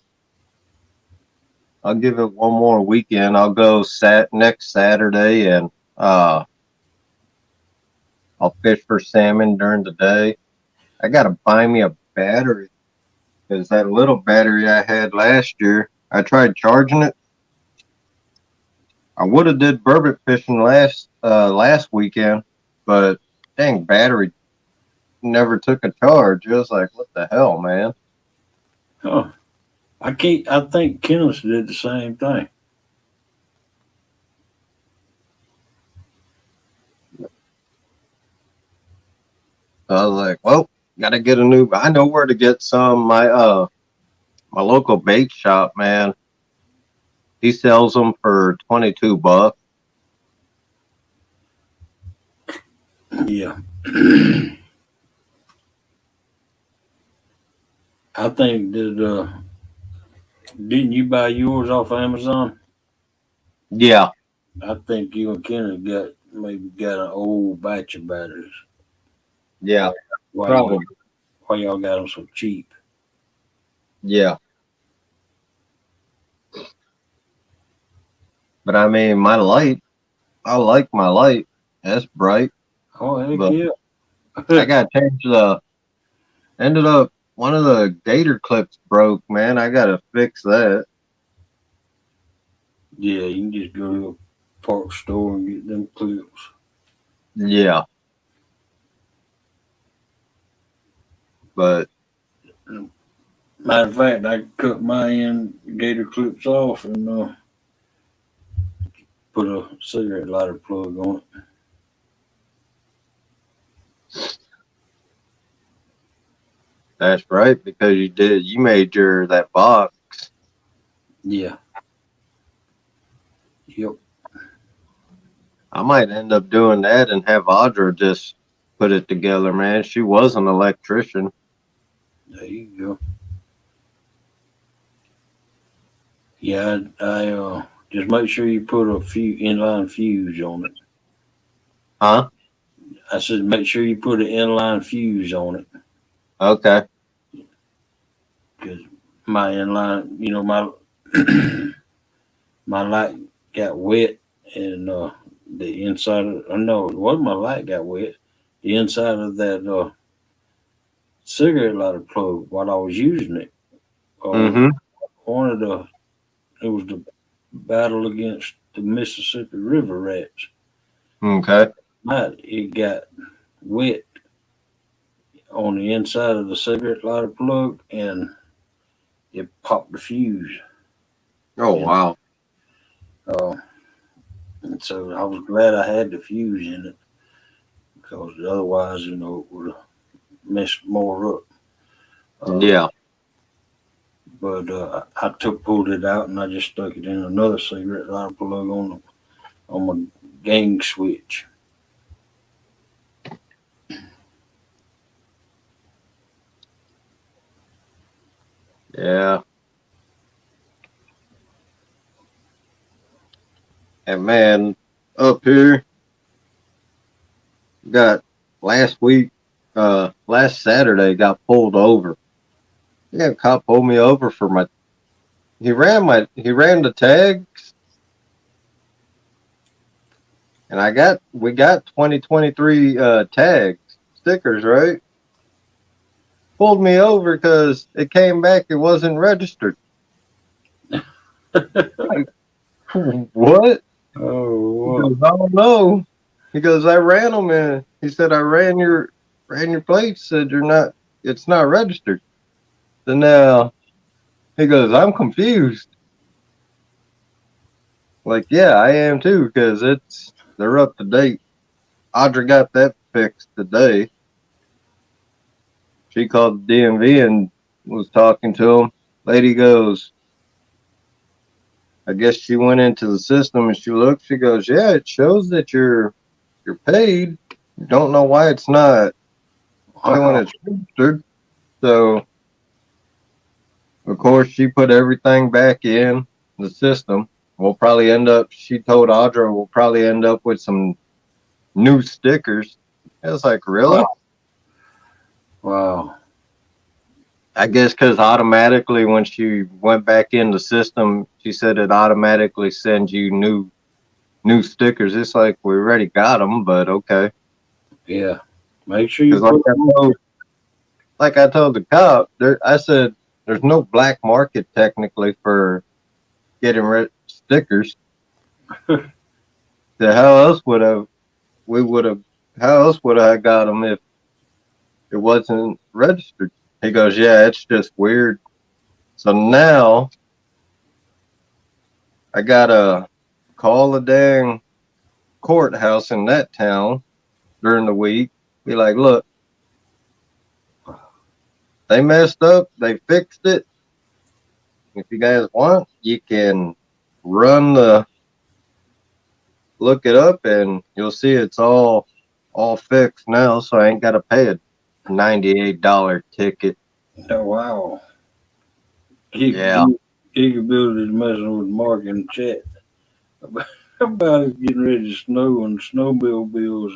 I'll give it one more weekend. I'll go next Saturday and uh I'll fish for salmon during the day. I gotta buy me a battery because that little battery I had last year, I tried charging it. I would have did burbot fishing last weekend, but dang battery never took a charge. It was like, what the hell, man? Huh. I think Kenneth did the same thing. So I was like, well, gotta get a new. I know where to get some. My local bait shop, man. He sells them for $22. Yeah. I think didn't you buy yours off Amazon? Yeah, I think you and Kenneth maybe got an old batch of batteries. yeah, Why, why y'all probably. why y'all got them so cheap? Yeah, but I mean, my light. I like my light. That's bright, Oh heck but yeah. I got to change the. Ended up one of the gator clips broke, man. I gotta fix that. Yeah, you can just go to a park store and get them clips. Yeah, but Matter of fact, I cut my end gator clips off and put a cigarette lighter plug on it. that's right because you made your that box. Yeah. Yep. I might end up doing that and have Audra just put it together, man. She was an electrician. There you go. Yeah, I just make sure you put a few inline fuse on it. Huh? I said make sure you put an inline fuse on it. Okay. because my inline, my light got wet, and the inside of, no, it wasn't my light got wet. The inside of that cigarette lighter plug while I was using it. Mm-hmm. One of the It was the battle against the Mississippi River rats. Okay. It got wet on the inside of the cigarette lighter plug, and it popped the fuse. Oh And wow. uh, and so I was glad I had the fuse in it, because otherwise, it would have messed more up. Uh, Yeah. but I pulled it out, and I just stuck it in another cigarette lighter plug on my gang switch. Yeah. And man, up here got last week, last Saturday got pulled over. Yeah, a cop pulled me over for he ran the tags, and we got 2023 tags, stickers, right? Pulled me over because it came back, it wasn't registered. Like, what? He Oh, goes, I don't know. He goes, I ran them, and he said, I ran your plates, said it's not registered. So now he goes, I'm confused. Like, yeah, I am too, because they're up to date. Audra got that fixed today. She called the DMV and was talking to him. Lady goes, I guess she went into the system and she looked. She goes, yeah, it shows that you're paid. Don't know why it's not showing wow. it's registered. So of course she put everything back in the system. We'll probably end up. She told Audra we'll probably end up with some new stickers. I was like, really? Wow. I guess because automatically when she went back in the system, she said it automatically sends you new stickers. It's like we already got them, but okay. Yeah. Make sure you Because put like I told the cop, I said there's no black market technically for getting rid stickers. So how else we would have how else would I got them if it wasn't registered? He goes, yeah, it's just weird. So now I gotta call the dang courthouse in that town during the week. Be like, look, they messed up. They fixed it. If you guys want, you can run the look it up, and you'll see it's all fixed now. So I ain't got to pay a $98 ticket. Oh, wow. Yeah. He could build it messing with Mark in the chat about it getting ready to snow and snowmobile bills.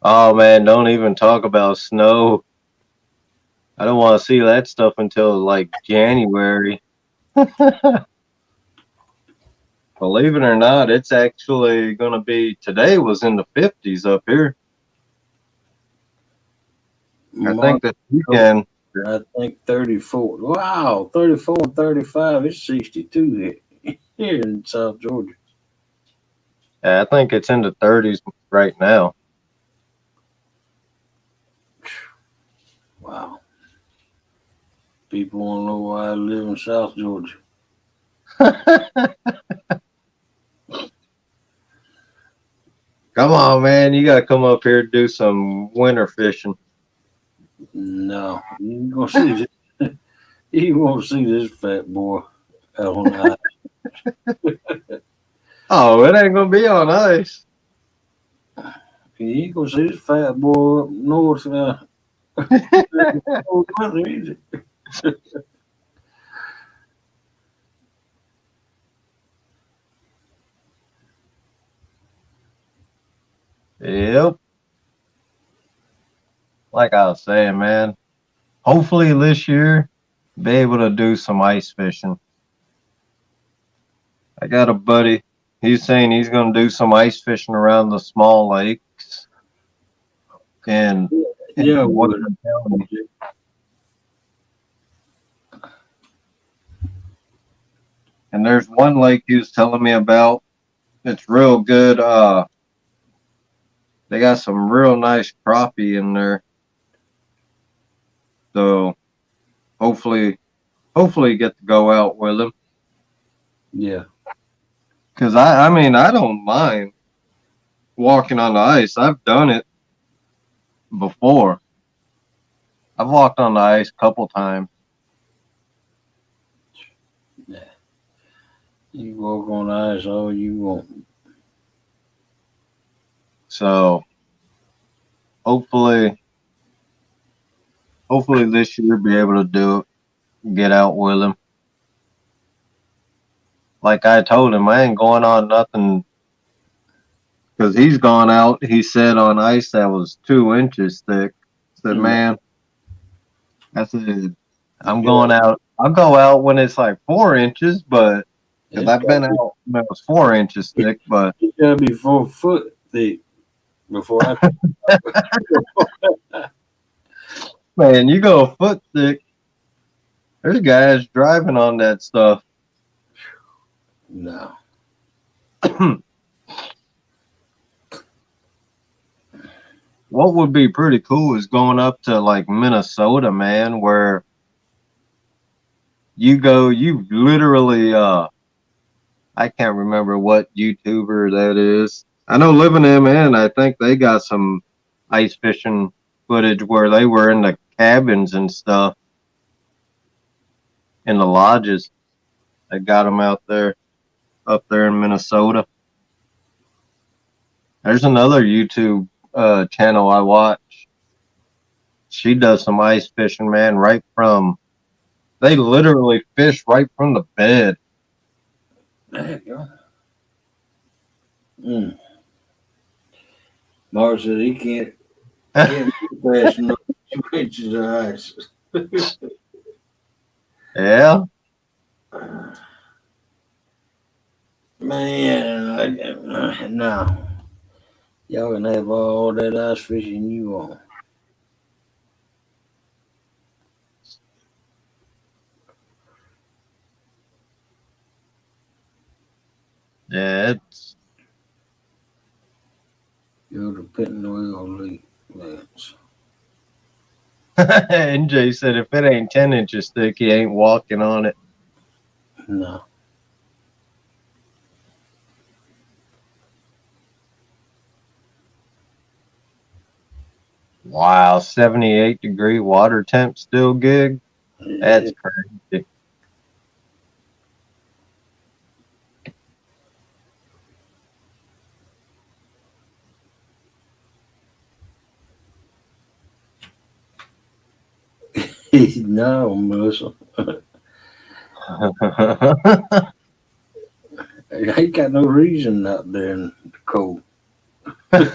Oh man, don't even talk about snow. I don't want to see that stuff until like January. Believe it or not, it's actually going to be today was in the 50s up here. I Mark, think this weekend. I think 34. Wow, 34 and 35. It's 62 here in South Georgia. Yeah, I think it's in the 30s right now. Wow. People want to know why I live in South Georgia. Come on, man. You got to come up here to do some winter fishing. No, you ain't gonna see this. You won't see this fat boy out on the ice. Oh, it ain't going to be on ice. You ain't gonna see this fat boy up north. Easy. Yep. Like I was saying, man. hopefully this year, be able to do some ice fishing. I got a buddy. He's saying he's going to do some ice fishing around the small lakes. And Yeah, what would. they're telling me. And there's one lake he was telling me about. It's real good. They got some real nice crappie in there. So hopefully get to go out with him. Yeah. Cause I mean, I don't mind walking on the ice. I've done it before. I've walked on the ice a couple times. Yeah. You walk on ice all you want. So hopefully this year be able to do it. Get out with him. Like I told him, I ain't going on nothing because he's gone out. He said on ice that was 2 inches thick. I said, Mm. man, I said I'm You going out. I'll go out when it's like 4 inches, but because It's I've been gotta out when it was 4 inches thick. But it's gotta be 4 foot thick before I man, you go a foot thick. There's guys driving on that stuff. no. What would be pretty cool is going up to like Minnesota, man, where you literally I can't remember what YouTuber that is. I know Living MN, I think they got some ice fishing footage where they were in the cabins and stuff in the lodges. They got them out there up there in Minnesota. There's another YouTube channel I watch. She does some ice fishing, man, right from they literally fish right from the bed. There you go. Mm. Mark said he can't move fast enough 2 inches of ice. Yeah. Man, no. Y'all can have all that ice fishing you want. Yeah, it's You're the pin oil leak, Lance. NJ said if it ain't 10 inches thick, he ain't walking on it. No. Wow, 78-degree water temp still gig? That's crazy. No, Melissa. I ain't got no reason out there in the cold. It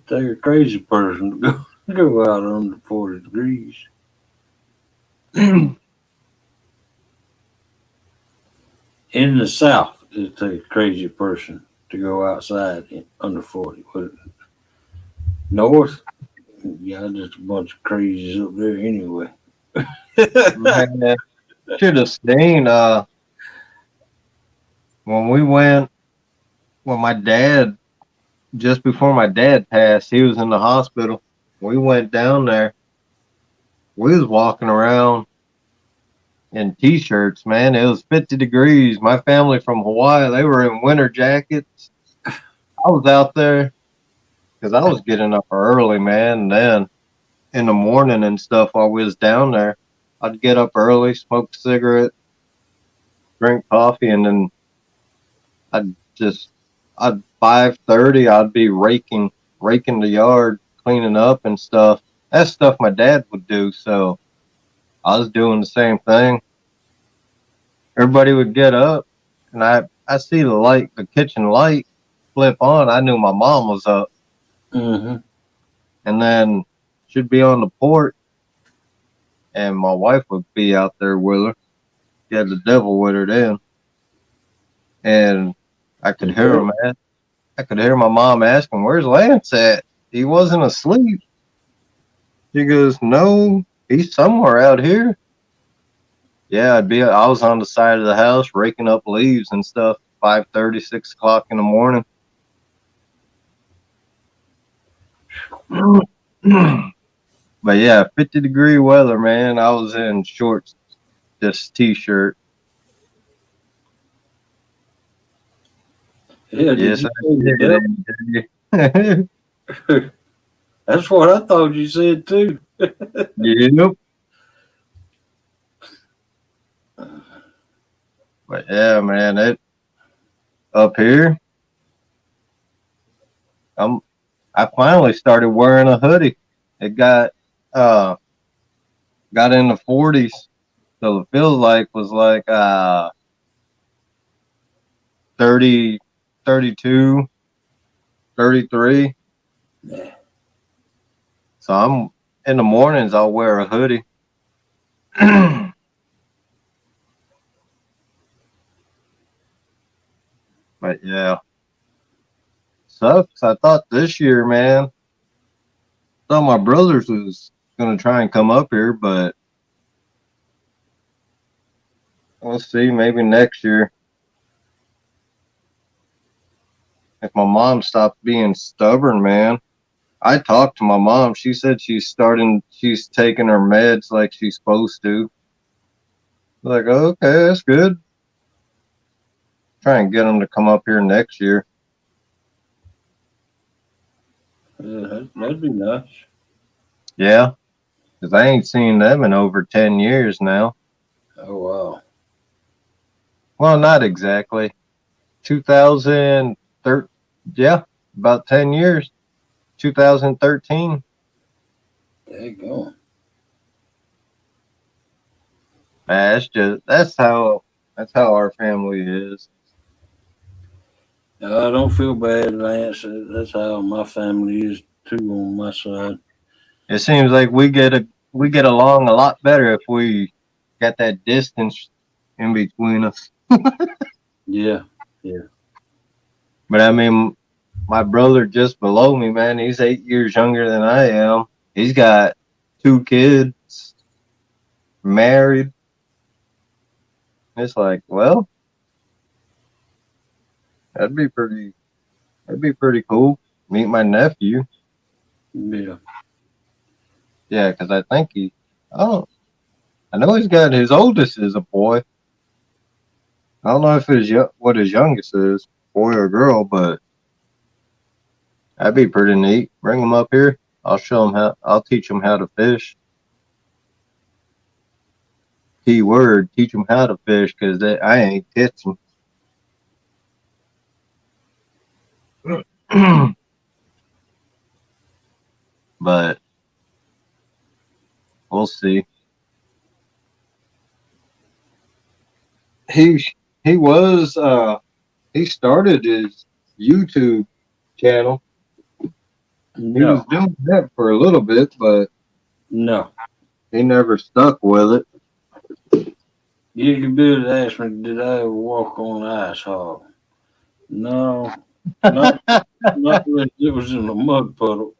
take a crazy person to go out under 40 degrees. In the South, it take a crazy person to go outside under 40. But north, y'all just a bunch of crazies up there anyway. Man, should have seen when we went when my dad just before my dad passed, he was in the hospital. We went down there. We was walking around in t-shirts, man. It was 50 degrees. My family from Hawaii, they were in winter jackets. I was out there because I was getting up early, man. And then in the morning and stuff while we was down there, I'd get up early, smoke a cigarette, drink coffee, and then I'd just I'd 5:30 I'd be raking the yard, cleaning up and stuff. That's stuff my dad would do, so I was doing the same thing. Everybody would get up and I see the kitchen light flip on. I knew my mom was up. Mm-hmm. And then should be on the porch, and my wife would be out there with her. She had the devil with her then, and I could hear him. I could hear my mom asking, "Where's Lance at? He wasn't asleep." She goes, "No, he's somewhere out here." Yeah, I was on the side of the house raking up leaves and stuff. 5:30, 6 o'clock in the morning. But yeah, 50-degree weather, man. I was in shorts, just t-shirt. Yeah, did Yes, you I say the did. devil? That's what I thought you said too. Yep. But yeah, man, it up here. I'm. I finally started wearing a hoodie. It uh got in the 40s, so it feels like was like 30, 32, 33. Yeah. So I'm in the mornings. I'll wear a hoodie. But yeah, sucks. I thought this year, man. Thought my brothers was gonna try and come up here, but we'll see. Maybe next year, if my mom stopped being stubborn, man. I talked to my mom. She said she's taking her meds like she's supposed to. Like, okay, that's good. Try and get them to come up here next year. That'd be nice. Yeah, because I ain't seen them in over 10 years now. Oh wow. Well, not exactly. 2013. Yeah, about 10 years. 2013. There you go. That's how our family is. I don't feel bad, Lance. That's how my family is too on my side. It seems like we get along a lot better if we got that distance in between us. Yeah. Yeah. But I mean, my brother just below me, man, he's 8 years younger than I am. He's got 2 kids, married. It's like, well, that'd be pretty. That'd be pretty cool. Meet my nephew. Yeah. Yeah, because I think oh, I know he's got his oldest is a boy. I don't know if what his youngest is, boy or girl, but that'd be pretty neat. Bring him up here. I'll teach him how to fish. Key word, teach him how to fish, because I ain't catching. But we'll see. He he was he started his YouTube channel. He was No. doing that for a little bit, but No. he never stuck with it. You could be able to ask me, did I ever walk on ice hog? No. Not unless it was in a mud puddle.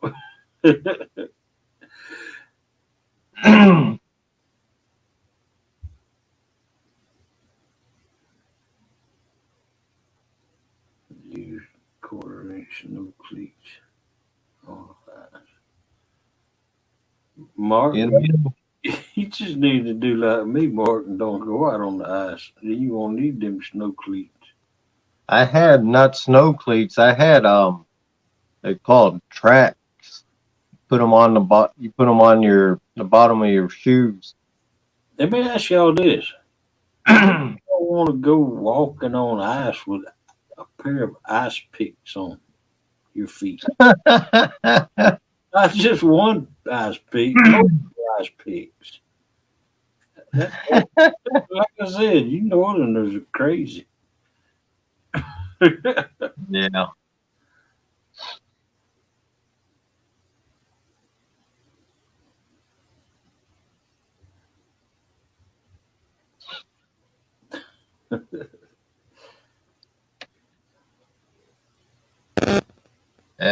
Use quarter-inch no cleats on ice. Mark, You know, you just need to do like me, Mark, and don't go out on the ice. You won't need them snow cleats. I had not snow cleats. I had they called tracks. Put them on You put them on the bottom of your shoes. Let me ask y'all this. Why do you want to go walking on ice with a pair of ice picks on your feet? Not just one ice pick, multiple ice picks. Like I said, you Northerners are crazy. Yeah. Yeah,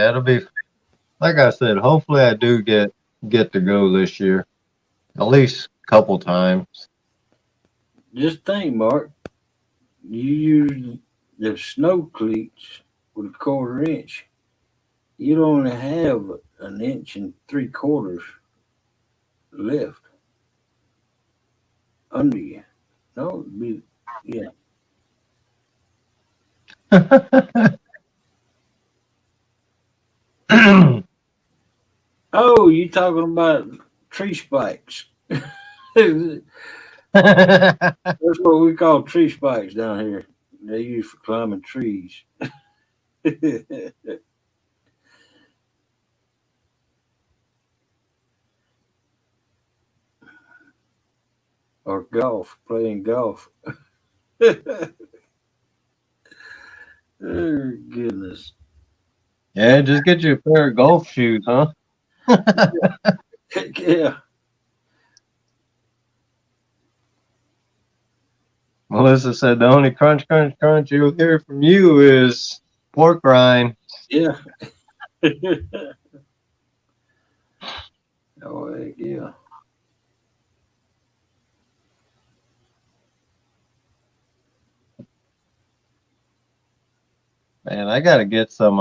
it'll be like I said. Hopefully, I do get to go this year, at least a couple times. Just think, Mark. You use the snow cleats with a 1/4 inch. You'd only have 1 3/4 inches left under you. No, it'd be yeah. Oh, you talking about tree spikes? That's what we call tree spikes down here. They use for climbing trees. Or golf, playing golf. Oh, goodness. Yeah, just get you a pair of golf shoes, huh? Heck yeah. Melissa said the only crunch, crunch, crunch you'll hear from you is pork rind. Yeah. Oh, heck yeah. Man, I gotta get some.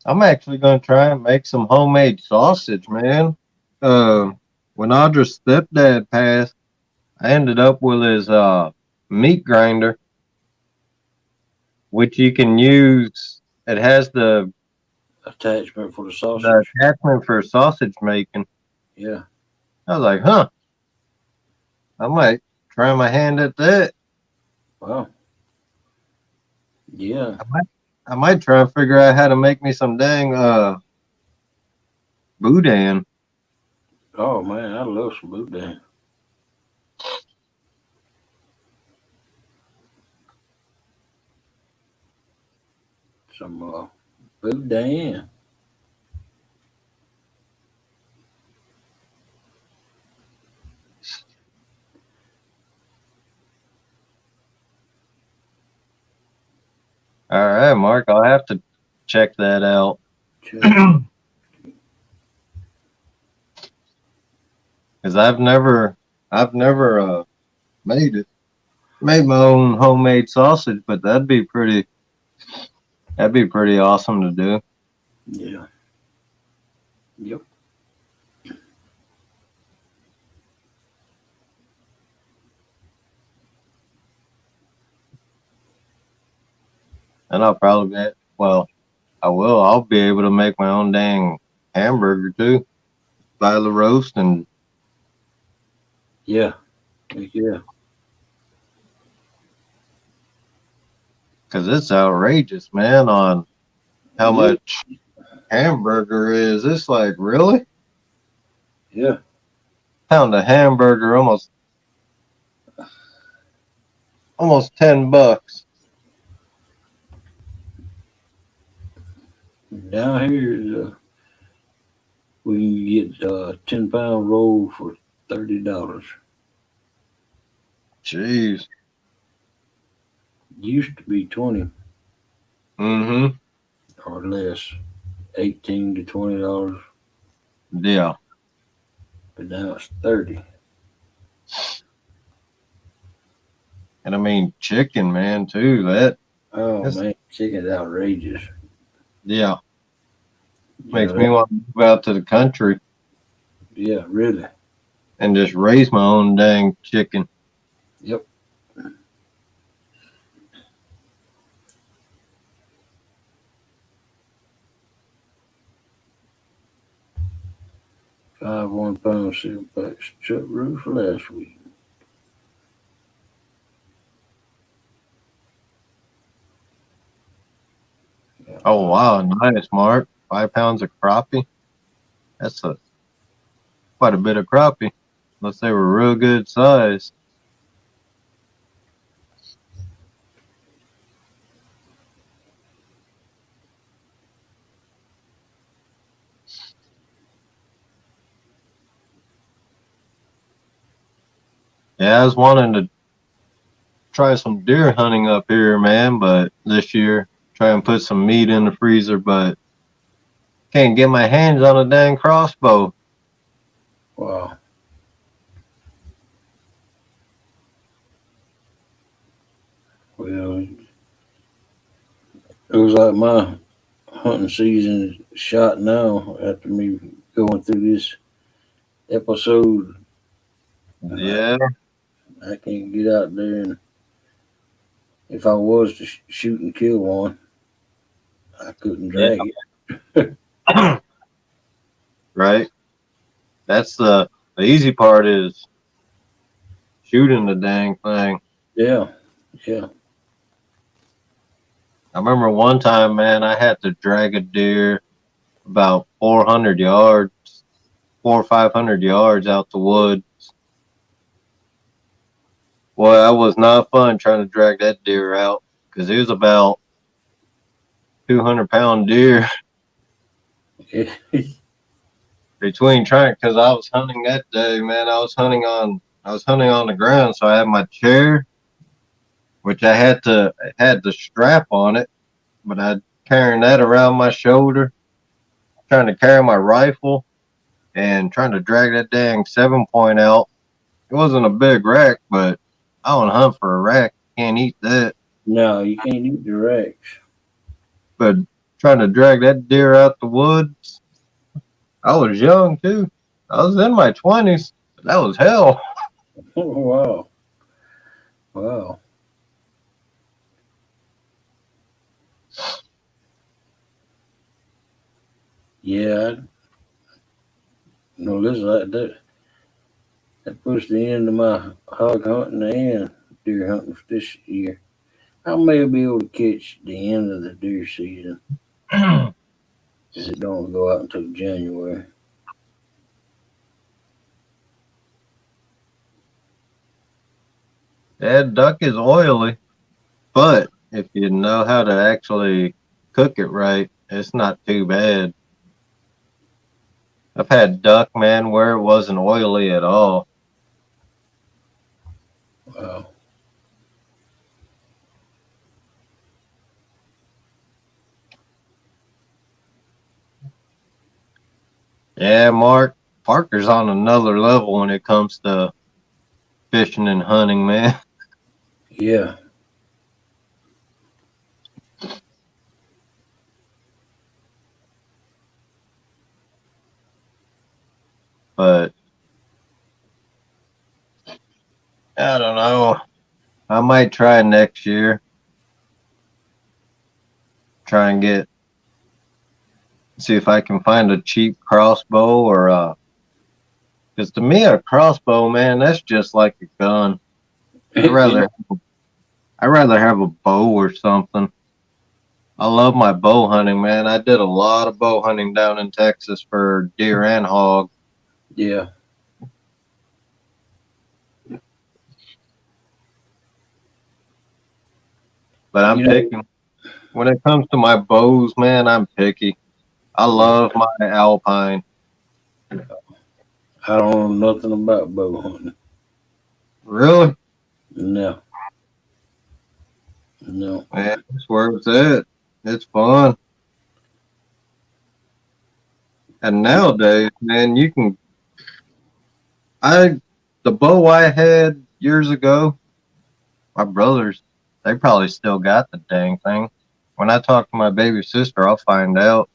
I'm actually gonna try and make some homemade sausage, man. Uh, when Audra's stepdad passed, I ended up with his meat grinder, which you can use. It has Attachment for the the sausage. attachment for sausage making. Yeah. I was like, huh, I might try my hand at that. Wow. Yeah. I might try and figure out how to make me some dang boudin. Oh man, I love some boudin. Some boudin. All right, Mark, I'll have to check that out. Check. Because I've never made it. Made my own homemade sausage, but that'd be pretty awesome to do. Yeah. Yep. And I'll be able to make my own dang hamburger too. Buy the roast and Yeah. Heck yeah. because it's outrageous, man, on how Yeah. much hamburger is. It's like, really? Yeah. Pound of hamburger almost $10. Down here, we can get 10 pound roll for $30. Jeez. Used to be 20 Mm-hmm. or less, $18 to $20, Yeah. but now it's 30. And I mean chicken, man, too. Oh That's man, chicken's outrageous. yeah. You Makes know me that? want to move out to the country Yeah, really. and just raise my own dang chicken. Yep. 5 1 pound 7 packs chuck roast last week. Yeah. Oh wow, nice, Mark. 5 pounds of crappie. That's quite a bit of crappie. Unless they were real good size. Yeah, I was wanting to try some deer hunting up here, man. But this year, try and put some meat in the freezer, but can't get my hands on a dang crossbow. Wow. Well, it was like my hunting season is shot now after me going through this episode. And Yeah, I can't get out there, and if I was to shoot and kill one, I couldn't yeah, drag it. right. That's the easy part is shooting the dang thing. Yeah, yeah. I remember one time, man, I had to drag a deer about 400 yards, 400 or 500 yards out the wood. Boy, that was not fun trying to drag that deer out because it was about 200-pound deer between trying. Because I was hunting that day, man. I was hunting on the ground, so I had my chair, which I had the strap on it, but I carrying that around my shoulder, trying to carry my rifle and trying to drag that dang 7 point out. It wasn't a big rack, but I don't hunt for a rack. Can't eat that. No, you can't eat directs. But trying to drag that deer out the woods, I was young too. I was in my 20s. That was hell. Wow, wow. Yeah, no, listen, that puts the end of my hog hunting and deer hunting for this year. I may be able to catch the end of the deer season because it don't go out until January. That duck is oily, but if you know how to actually cook it right, it's not too bad. I've had duck, man, where it wasn't oily at all. Wow. Yeah, Parker's on another level when it comes to fishing and hunting, man. Yeah. But I don't know. I might try next year. Try and see if I can find a cheap crossbow or because to me a crossbow, man, that's just like a gun. I'd Yeah. rather I'd rather have a bow or something. I love my bow hunting, man. I did a lot of bow hunting down in Texas for deer and hog. Yeah. But I'm You know, picky. When it comes to my bows, man, I'm picky. I yeah, love my Alpine. I don't know nothing about bow hunting. Really? No, no. Man, that's where it's at. It's fun. And nowadays, man, you can I the bow I had years ago, my brothers, they probably still got the dang thing. When I talk to my baby sister, I'll find out.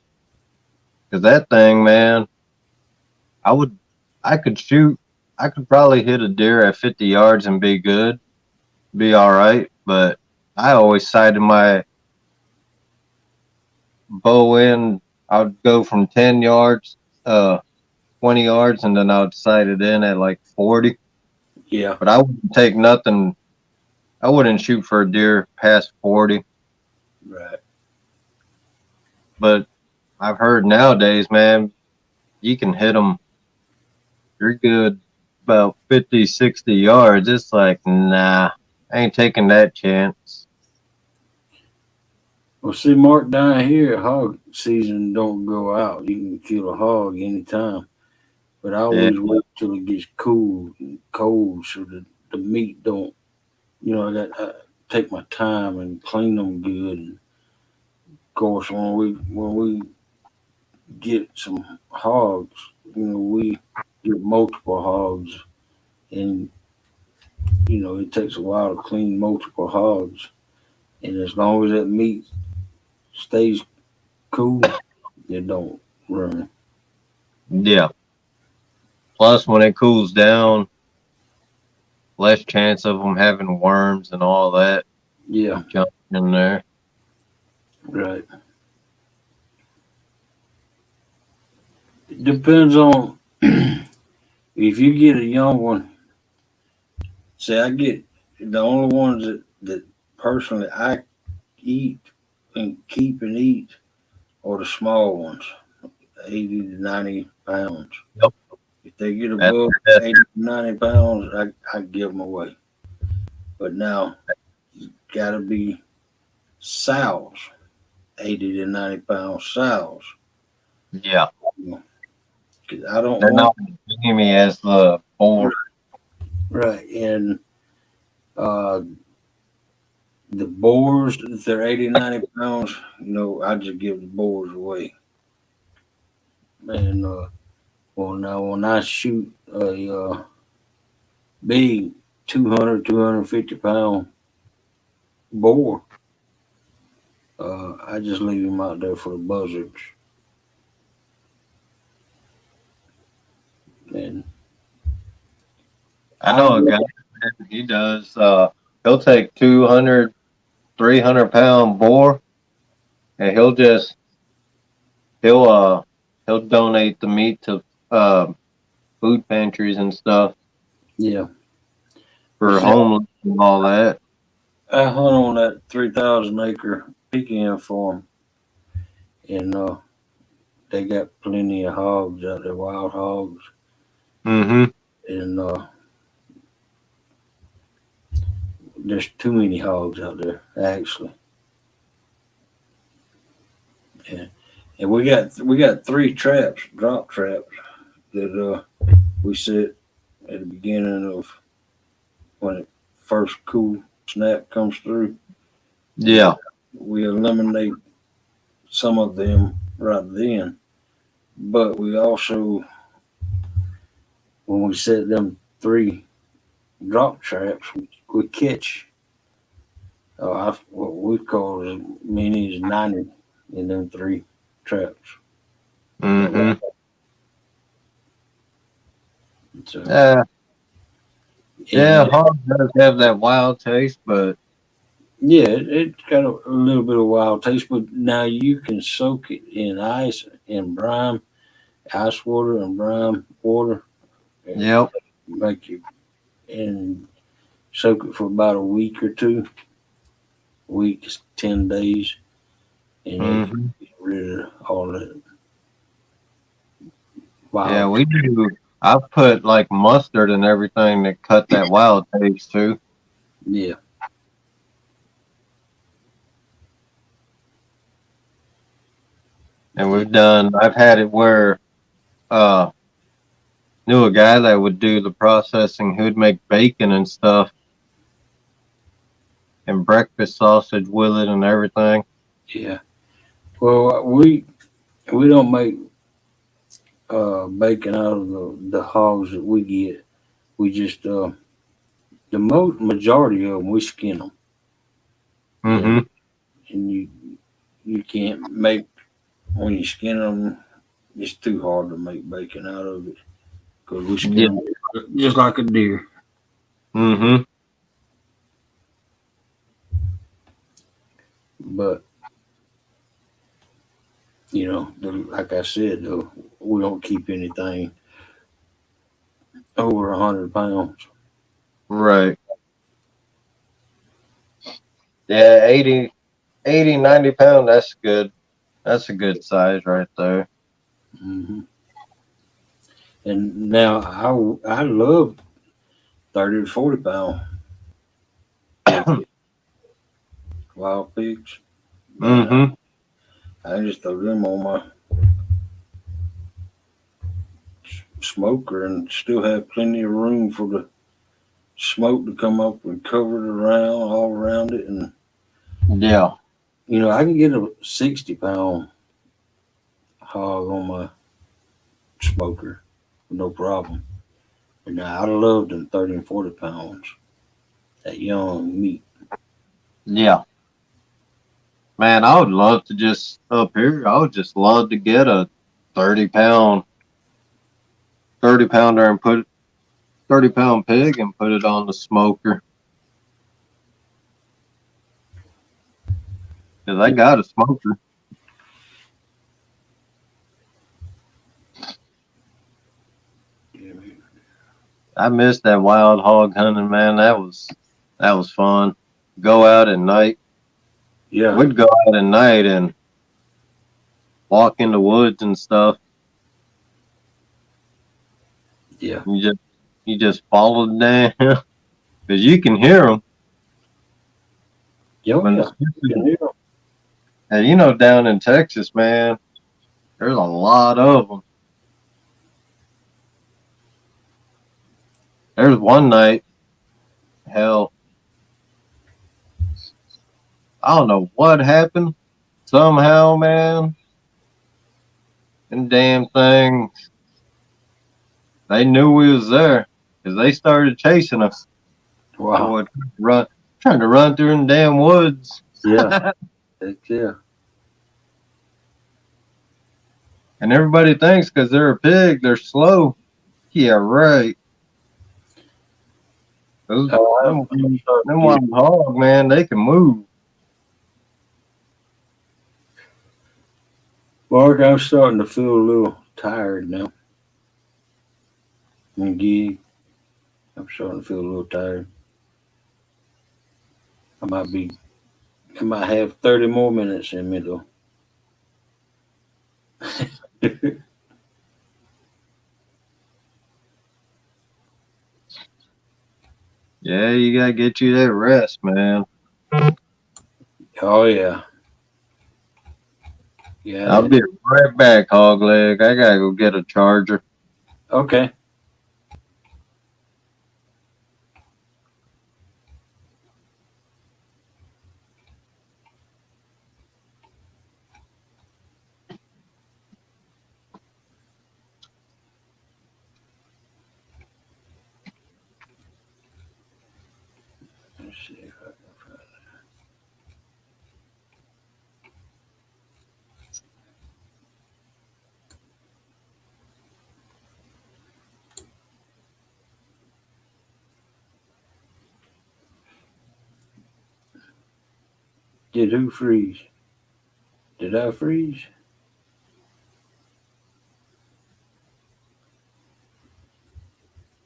Cause that thing, man, I would, I could shoot. I could probably hit a deer at 50 yards and be good, be all right. But I always sighted my bow in. I would go from 10 yards, 20 yards, and then I would sight it in at like 40. Yeah. But I wouldn't take nothing. I wouldn't shoot for a deer past 40. Right. But I've heard nowadays, man, you can hit them. You're good about 50, 60 yards. It's like, nah, I ain't taking that chance. Well, see, Mark, down here, hog season don't go out. You can kill a hog anytime. But I Yeah, always wait till it gets cool and cold so the meat don't I got take my time and clean them good. And of course, when we get some hogs, we get multiple hogs, and it takes a while to clean multiple hogs. And as long as that meat stays cool, it don't run. Yeah. Plus, when it cools down, less chance of them having worms and all that Yeah, junk in there. right. It depends on if you get a young one. See, I get the only ones that personally I eat and keep and eat are the small ones, 80 to 90 pounds. Yep. If they get That's above that's 80 to 90 pounds, I give them away. But now, got to be sows, 80 to 90 pound sows. yeah. You know, 'cause I don't They're want, not as gamey as the boar. right. And uh, the boars, if they're 80, 90 pounds, I just give the boars away. And well, now when I shoot a big 200, 250 pound boar, I just leave him out there for the buzzards. And I I know a guy, he does, he'll take 200, 300 pound boar and he'll, he'll donate the meat to, uh, food pantries and stuff yeah, well, for see, homeless and all that. I hunt on that 3,000 acre pecan farm, and they got plenty of hogs out there, wild hogs, Mm-hmm. and there's too many hogs out there actually. Yeah. And we got three traps, drop traps that we set at the beginning of when it first cool snap comes through. Yeah. We eliminate some of them right then, but we also when we set them three drop traps, we catch what we call as many as 90 in them three traps. Mm-hmm. So Yeah. Yeah, and hog does have that wild taste, but yeah, it's got a little bit of wild taste, but now you can soak it in ice and brine, ice water and brine water, and yep. make you and soak it for about a week or two, weeks, 10 days, and it Mm-hmm. get rid of all that Yeah, wild. we do. I've put like mustard and everything that cut that wild taste too. Yeah, And I've had it where, uh, knew a guy that would do the processing. He would make bacon and stuff and breakfast sausage with it and everything. yeah. Well, we don't make bacon out of the hogs that we get. We just the majority of them we skin them, and Mm-hmm. you can't make when you skin them. It's too hard to make bacon out of it because we skin Yeah. them just like a deer. Mm-hmm. But like I said, though, we don't keep anything over 100 pounds. Right. Yeah, 80, 90 pound, that's good. That's a good size right there. Hmm. And now I love 30 to 40 pound pig, wild pigs. Man, Mm-hmm. I just throw them on my smoker and still have plenty of room for the smoke to come up and cover it around all around it, and Yeah. I can get a 60 pound hog on my smoker, no problem. And now I love them 30 and 40 pounds, that young meat. Yeah. Man, I would love to just up here. I would just love to get a 30 pound, 30 pounder and put 30 pound pig and put it on the smoker. Cause I Yeah, got a smoker. I missed that wild hog hunting, man. That was fun. Go out at night. yeah, We'd go out at night and walk in the woods and stuff. yeah. You just follow them because you can hear them Oh, when yeah. You can hear 'em. and down in Texas, man. There's a lot of them. There's one night, hell, I don't know what happened. Somehow, man, them damn things, they knew we was there because they started chasing us. Wow. Boy, trying to run through them damn woods. Yeah. Heck yeah. And everybody thinks because they're a pig, they're slow. Yeah, right. Those, I'm them, starting them to get, wild hog, man, they can move. Mark, I'm starting to feel a little tired now. McGee, I'm starting to feel a little tired. I might be, I might have 30 more minutes in me though. Yeah, you gotta get you that rest, man. Oh yeah. Yeah. I'll be right back, hog leg. I gotta go get a charger. Okay. Let's see if I can find Did who freeze? Did I freeze?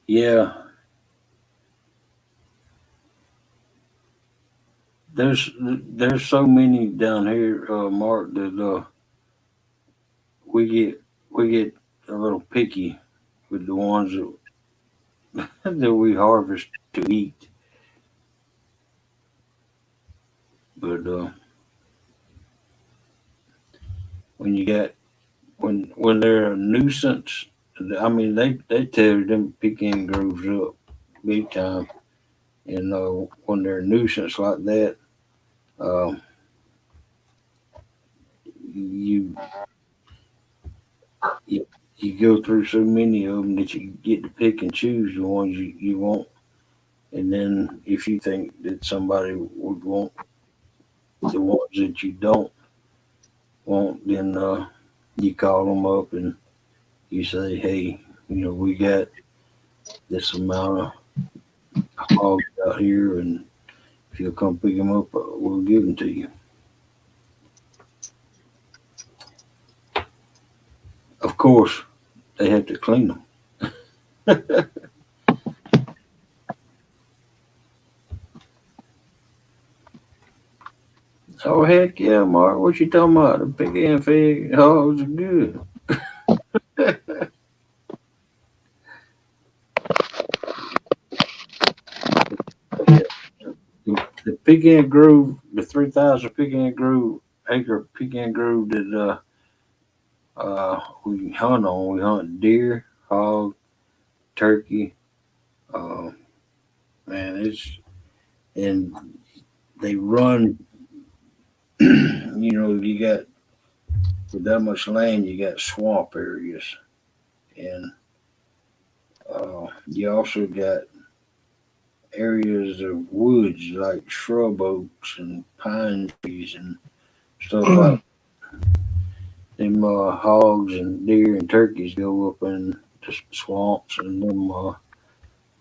Yeah. There's so many down here, Mark, that we get we get a little picky with the ones that we harvest to eat. But when you got when they're a nuisance, I mean they tear them pecan groves up big time. And when they're a nuisance like that, um, you, you you go through so many of them that you get to pick and choose the ones you want. And then if you think that somebody would want the ones that you don't want, then you call them up and you say, hey, we got this amount of hogs out here, and if you'll come pick them up, we'll give them to you. Of course, they have to clean them. Oh heck yeah, Mark! What you talking about? The pecan fig hogs are good. Yeah, the pecan grove, the 3,000 pecan grove acre pecan grove that we hunt on. We hunt deer, hog, turkey, uh, man. And they run. You got with that much land, you got swamp areas, and you also got areas of woods like shrub oaks and pine trees and stuff like them. Hogs and deer and turkeys go up in the swamps and them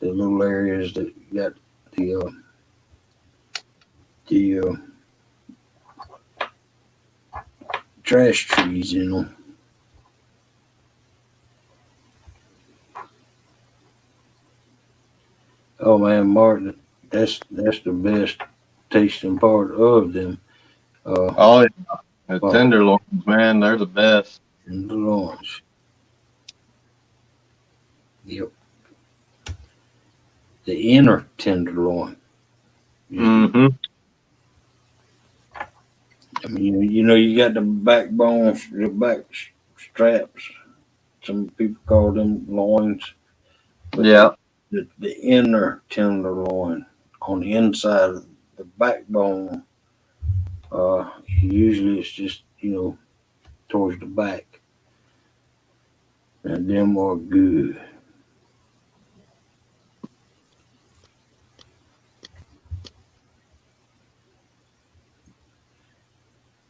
the little areas that got the uh, the trash trees in them. Oh man, Martin, that's the best tasting part of them. Oh, yeah. The Well, tenderloins, man, they're the best. in the loins. Yep, the inner tenderloin. Mm-hmm. I mean, you got the backbone, the back straps. Some people call them loins, but Yeah. the inner tenderloin on the inside of the backbone, usually it's just towards the back, and them are good.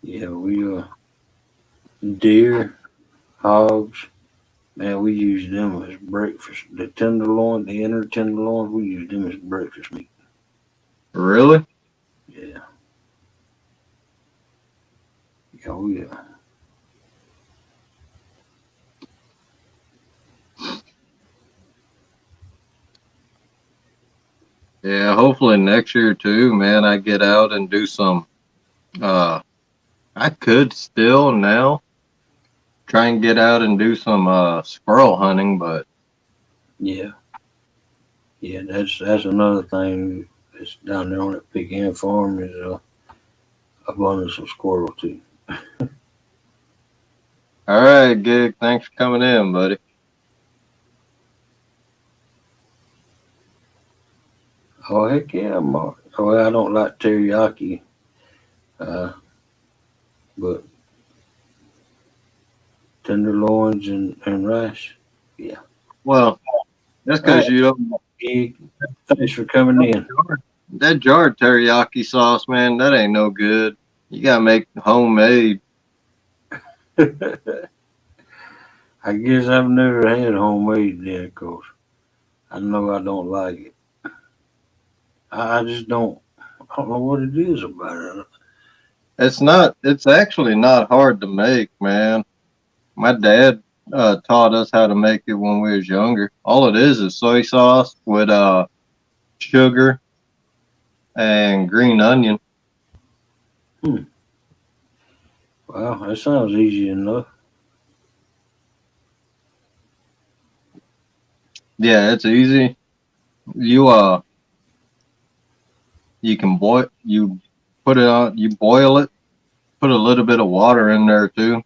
Yeah, we deer, hogs. Man, we use them as breakfast. The tenderloin, the inner tenderloin, we use them as breakfast meat. Really? Yeah, yeah, oh yeah. Yeah, hopefully next year too, man, I get out and do some uh I could still now try and get out and do some squirrel hunting, but Yeah, yeah, that's another thing that's down there on that pecan farm is abundance of squirrel too. all right, Gig, thanks for coming in, buddy. Oh heck yeah, Mark. Oh, well, I don't like teriyaki, uh, but tenderloins and rice. Yeah. Well, that's All right, because you don't Gig. Thanks for coming in. that jarred teriyaki sauce, man, that ain't no good. You gotta make homemade. I guess I've never had homemade then, of course. I know I don't like it. I just don't. I don't know what it is about it. It's actually not hard to make, man. My dad taught us how to make it when we was younger. All it is soy sauce with sugar and green onion. Hmm. Well, that sounds easy enough. Yeah, it's easy. You you can you put it on, you boil it, put a little bit of water in there too.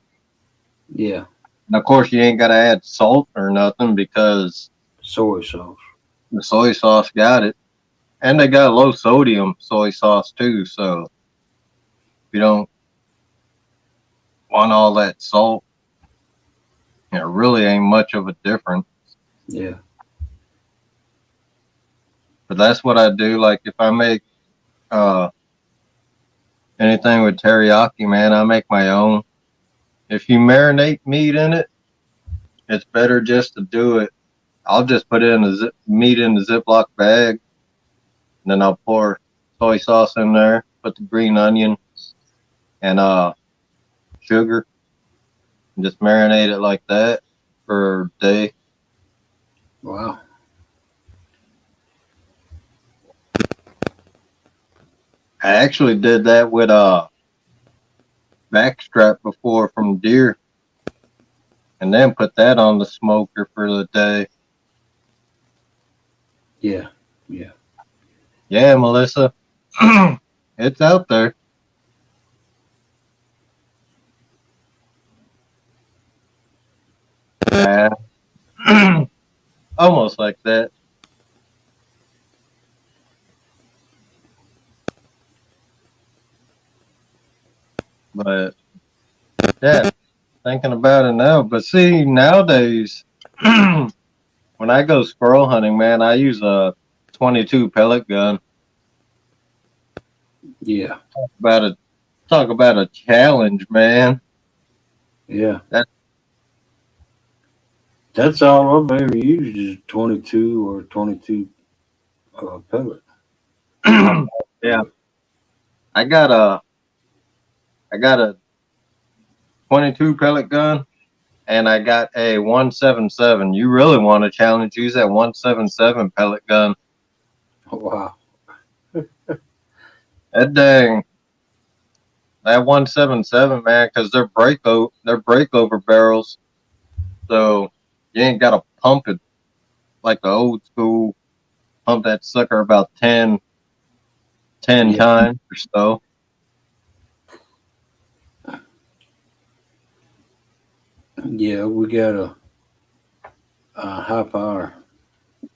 Yeah, And of course you ain't gotta add salt or nothing because soy sauce. the soy sauce got it. And they got low sodium soy sauce too, so if you don't want all that salt, it really ain't much of a difference. Yeah, But that's what I do. Like if I make uh anything with teriyaki, man, I make my own. If you marinate meat in it, it's better just to do it. I'll just put it in meat in the Ziploc bag, and then I'll pour soy sauce in there, put the green onion and sugar, and just marinate it like that for a day. wow. I actually did that with backstrap before from deer, and then put that on the smoker for the day. Yeah, yeah. Yeah, Melissa, it's out there. Uh, almost like that. But yeah, thinking about it now. But see, nowadays, when I go squirrel hunting, man, I use a 22 pellet gun. Yeah, About a talk about a challenge, man. yeah. That That's all I've ever used is 22 or 22 pellet. yeah, I got a I got a 22 pellet gun and I got a 177. You really want to challenge? Use that 177 pellet gun. Wow. That dang that 177, man, because they're breakover barrels, so you ain't got to pump it like the old school. Pump that sucker about 10 Yeah, times or so. yeah. We got a high power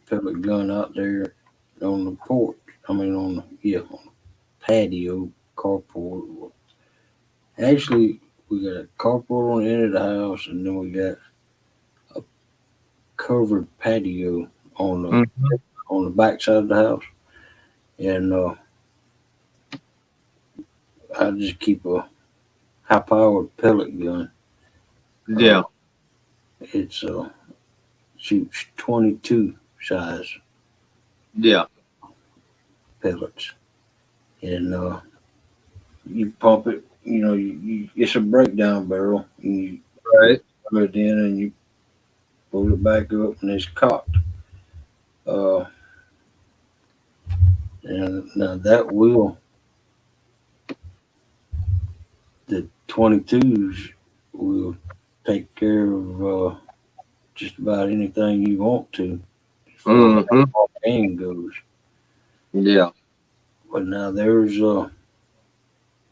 pellet gun out there on the porch. I mean, on the patio carport. Actually, we got a carport on the end of the house, and then we got a covered patio on Mhm. the back side of the house. And I just keep a high powered pellet gun. Uh, Yeah, it's shoots 22 size yeah, pellets, and you pump it. It's a breakdown barrel. And you right. put it in, and you pull it back up, and it's cocked. Uh, and now the 22s will take care of just about anything you want to, as far as Hmm. how game goes. Yeah. But now there's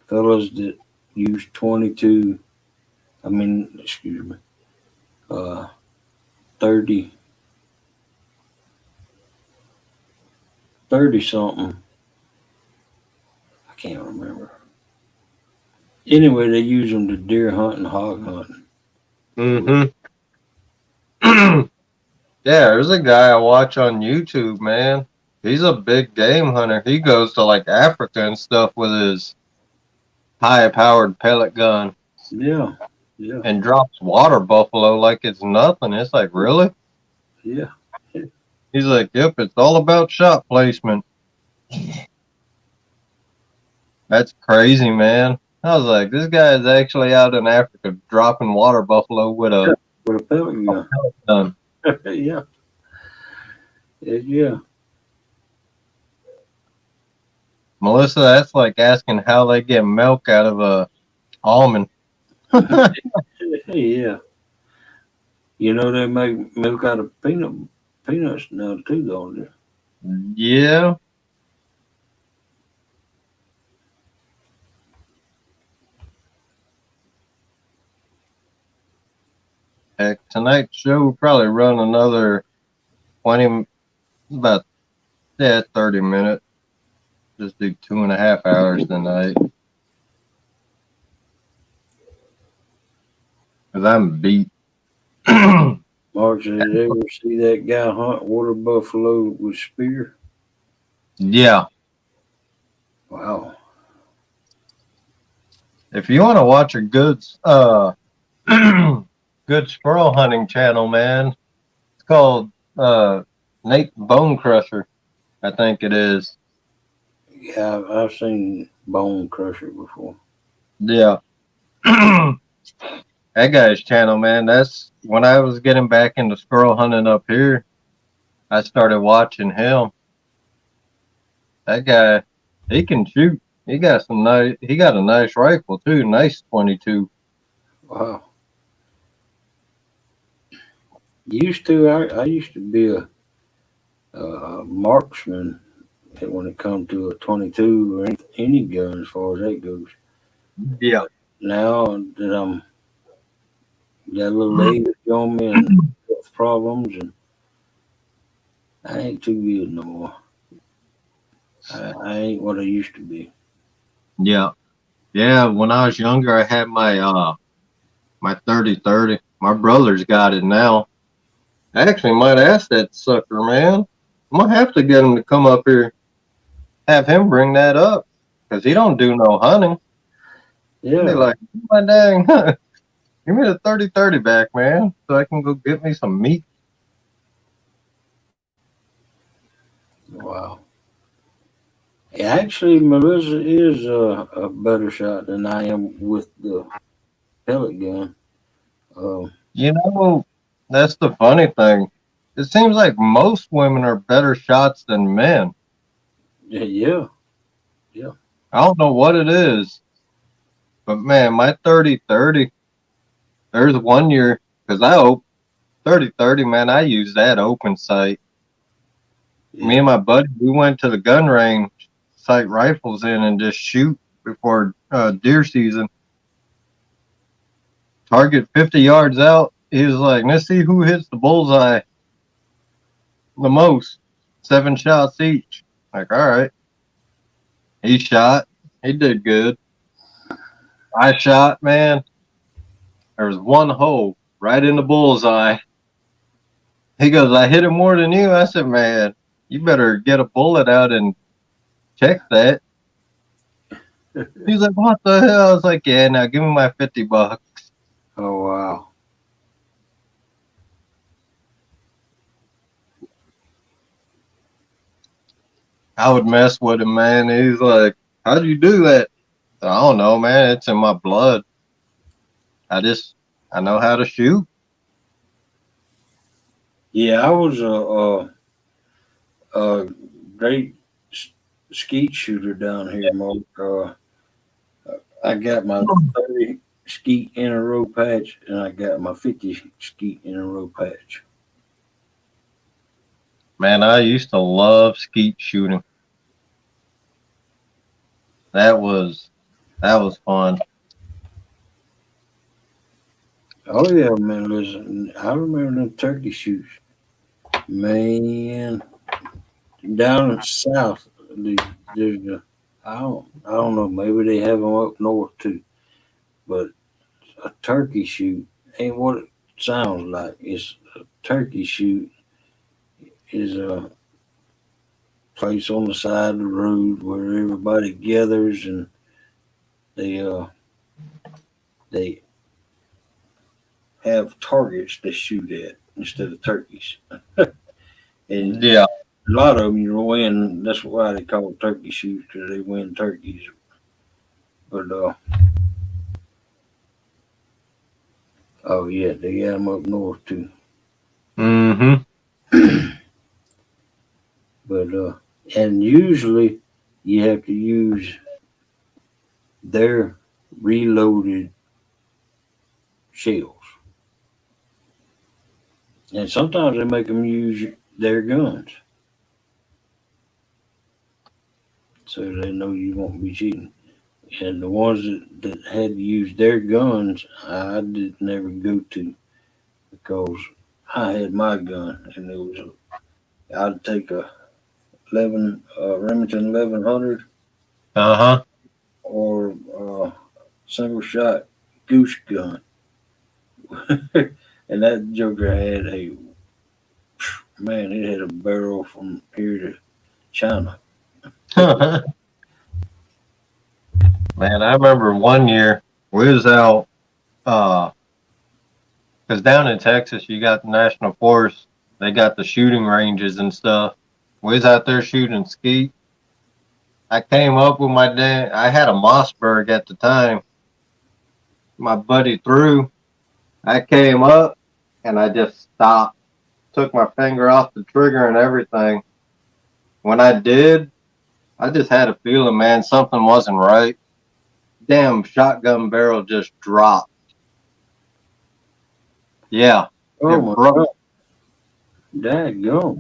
fellas that use 22. I mean, excuse me, uh, 30, 30 something. I can't remember. Anyway, they use them to deer hunt and hog hunting. Hmm. Yeah, there's a guy I watch on YouTube, man. He's a big game hunter. He goes to like Africa and stuff with his high powered pellet gun Yeah, yeah, and drops water buffalo like it's nothing. It's like, really? yeah, He's like, yep, it's all about shot placement. That's crazy, man. I was like, this guy is actually out in Africa dropping water buffalo with yeah. a With a pellet gun. gun. Yeah, yeah. Melissa, that's like asking how they get milk out of a almond. Yeah. They make milk out of peanuts now too, don't they? Yeah. Heck, tonight's show will probably run another 20, about, yeah, 30 minutes. Just do 2.5 hours tonight. Because I'm beat. Mark, did you ever see that guy hunt water buffalo with spear? Yeah. Wow. If you want to watch a good, good squirrel hunting channel, man, it's called Nate Bone Crusher, I think it is. Yeah, I've seen Bone Crusher before. Yeah. That guy's channel, man. That's when I was getting back into squirrel hunting up here. I started watching him. That guy, he can shoot. He got some nice. He got a nice rifle too. Nice 22. Wow. I used to be a marksman when it comes to a 22 or any gun as far as that goes. Yeah. But now that I'm got a little age on me and health problems, and I ain't too good no more. I ain't what I used to be. Yeah. Yeah, when I was younger, I had my 30-30. My brother's got it now. I actually might ask that sucker, man. I might have to get him to come up here, have him bring that up, because he don't do no hunting. He'd be Yeah. like, my dang, give me the 30-30 back, man, so I can go get me some meat. Wow. Actually, Melissa is a better shot than I am with the pellet gun. Um, You know, that's the funny thing. It seems like most women are better shots than men. yeah, yeah, yeah. I don't know what it is, but man, my 30-30, there's one year, because 30-30, man, I use that open sight. Me Yeah. and my buddy, we went to the gun range, sight rifles in, and just shoot before deer season. Target 50 yards out. He was like, let's see who hits the bullseye the most. 7 shots each. Like, all right. He shot. He did good. I shot, man. There was one hole right in the bullseye. He goes, I hit it more than you. I said, man, you better get a bullet out and check that. He's like, what the hell? I was like, yeah, now give me my $50. Oh wow. I would mess with him, man. He's like, how'd you do that? I don't know, man. It's in my blood. I just, I know how to shoot. Yeah, I was a great skeet shooter down here, Mark. I got my 30 skeet in a row patch, and I got my 50 skeet in a row patch. Man, I used to love skeet shooting. That was, that was fun. Oh yeah, man. Listen, I remember them turkey shoots. Man, down south, there's I don't know. Maybe they have them up north too. But a turkey shoot ain't what it sounds like. It's a turkey shoot is a place on the side of the road where everybody gathers and they uh they have targets to shoot at instead of turkeys. And Yeah. a lot of them you win. That's why they call it turkey shoots because they win turkeys. But oh yeah, they got them up north too. Mm-hmm. But and usually you have to use their reloaded shells, and sometimes they make them use their guns so they know you won't be cheating. And the ones that had to use their guns, I did never go to because I had my gun, and it was I'd take a 11 Remington 1100 Uh-huh. or single shot goose gun, and that joker had a man. It had a barrel from here to China. Man, I remember one year we was out, because down in Texas you got the National Forest. They got the shooting ranges and stuff. We was out there shooting skeet. I came up with my dad. I had a Mossberg at the time. My buddy threw. I came up and I just stopped. Took my finger off the trigger and everything. When I did, I just had a feeling, man, something wasn't right. Damn shotgun barrel just dropped. Yeah, Oh it my broke. god, daggone.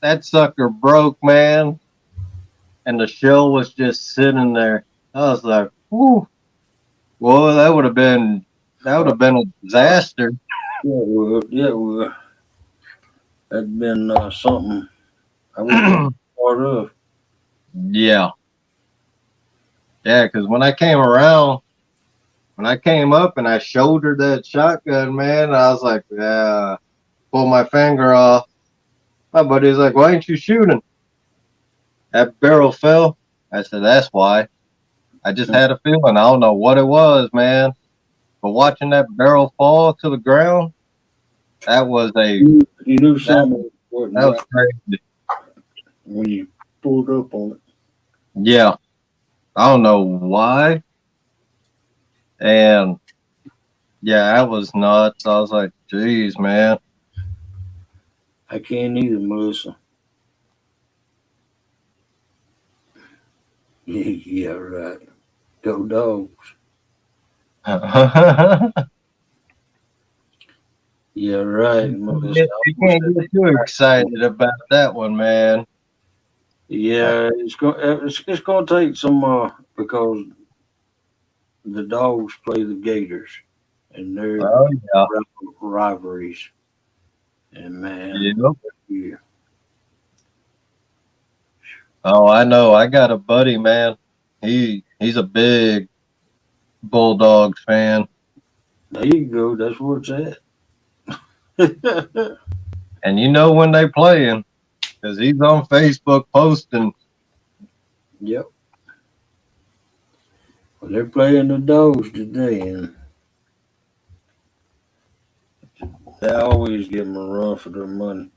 That sucker broke, man. And the shell was just sitting there. I was like, whew. Well, Uh, that would have been a disaster. yeah, well, yeah, well, that'd been something I wouldn't want part of. Yeah, Yeah, because when I came up and I shouldered that shotgun, man, I was like, yeah, pull my finger off. My buddy's like, why ain't you shooting? That barrel fell. I said, that's why. I just had a feeling. I don't know what it was, man. But watching that barrel fall to the ground, that was You knew that, something wasn't that was right crazy. when you pulled up on it. Yeah, I don't know why. And yeah, that was nuts. I was like, geez, man. I can't either, Melissa. Yeah, right. Go dogs. Yeah, right, Melissa. You can't get too excited about that one, man. Yeah, it's gonna take some because the dogs play the Gators and their Oh yeah, rivalries. And man, yep. yeah, Oh, I know. I got a buddy, man. He's a big Bulldogs fan, there you go. That's where it's at. and you know when they playing because he's on Facebook posting. Yep. Well, they're playing the dogs today, and they always give them a run for their money.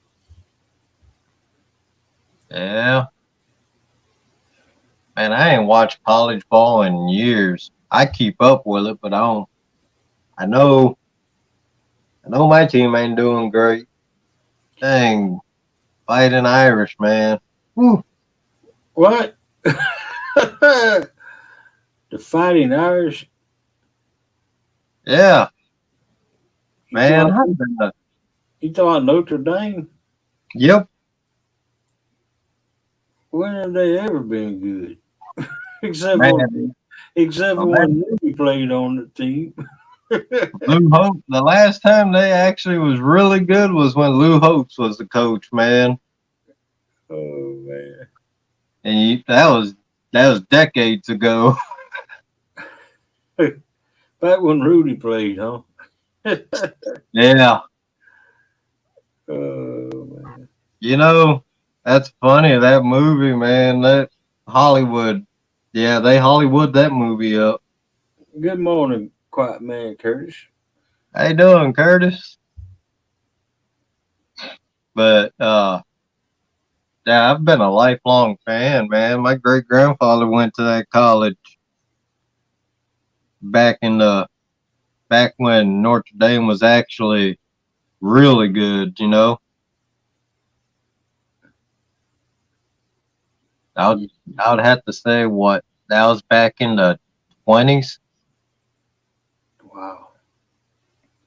Yeah, man. I ain't watched college ball in years. I keep up with it, but I don't. I know. I know my team ain't doing great. Dang, fighting Irish, man. Whew. What? The Fighting Irish? Yeah, You man. talking, you talking Notre Dame? Yep, When have they ever been good? except for man. except The for last, when Ruby played on the team. Lou Holtz. The last time they actually was really good was when Lou Holtz was the coach, man. Oh man. And that was decades ago. Back when Rudy played, huh? Yeah, Oh man. you know that's funny. That movie, man. That Hollywood. Yeah, they Hollywood that movie up. Good morning, quiet man Curtis. How you doing, Curtis? But yeah, I've been a lifelong fan, man. My great grandfather went to that college back in the back when Notre Dame was actually really good. I would I would have to say what that was back in the 20s Wow.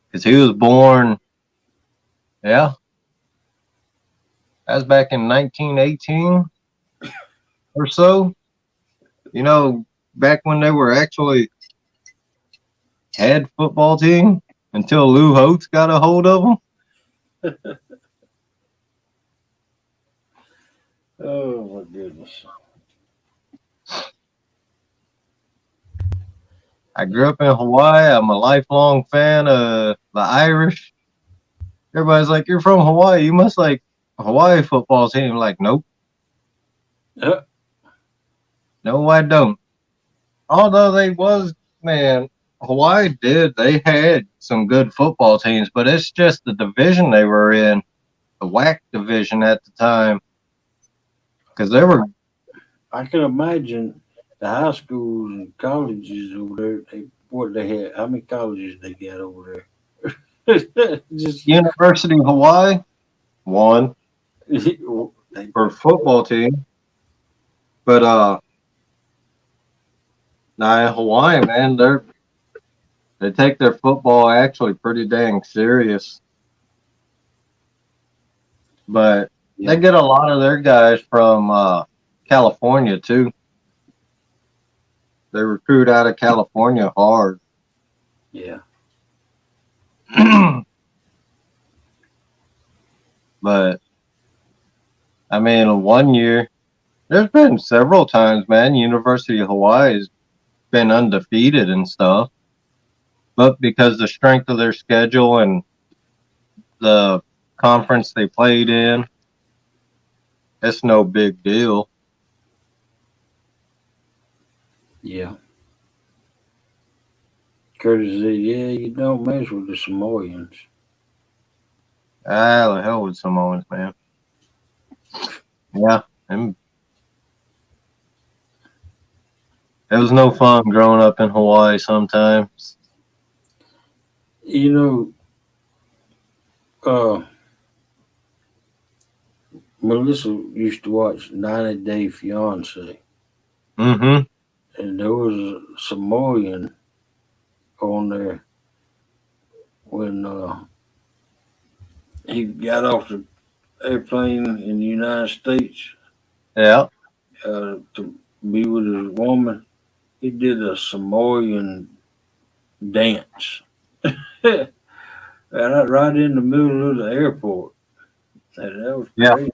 because he was born. Yeah, that was back in 1918 or so. Back when they were actually had football team until Lou Holtz got a hold of them. Oh my goodness. I grew up in Hawaii. I'm a lifelong fan of the Irish. Everybody's like, "You're from Hawaii. You must like Hawaii football team." Like, nope, Uh, no, I don't. Although man, Hawaii did. They had some good football teams, but it's just the division they were in, the WAC division at the time, because they were. I can imagine the high schools and colleges over there. What they had? How many colleges they got over there? Just University of Hawaii won they, for football team, but now in Hawaii, man, they take their football actually pretty dang serious. But they yeah, get a lot of their guys from California too. They recruit out of California hard. yeah. But I mean, one year there's been several times, man. University of Hawaii has been undefeated and stuff. But because the strength of their schedule and the conference they played in, it's no big deal. Yeah. Curtis said, yeah, you don't mess with the Samoans. Ah, the hell with Samoans, man. Yeah, and it was no fun growing up in Hawaii sometimes. You know, Melissa used to watch 90 Day Fiance, Mm-hmm. and there was a Samoan on there when he got off the airplane in the United States Yeah. to be with his woman. He did a Samoan dance. Right in the middle of the airport. And that was Yeah. crazy.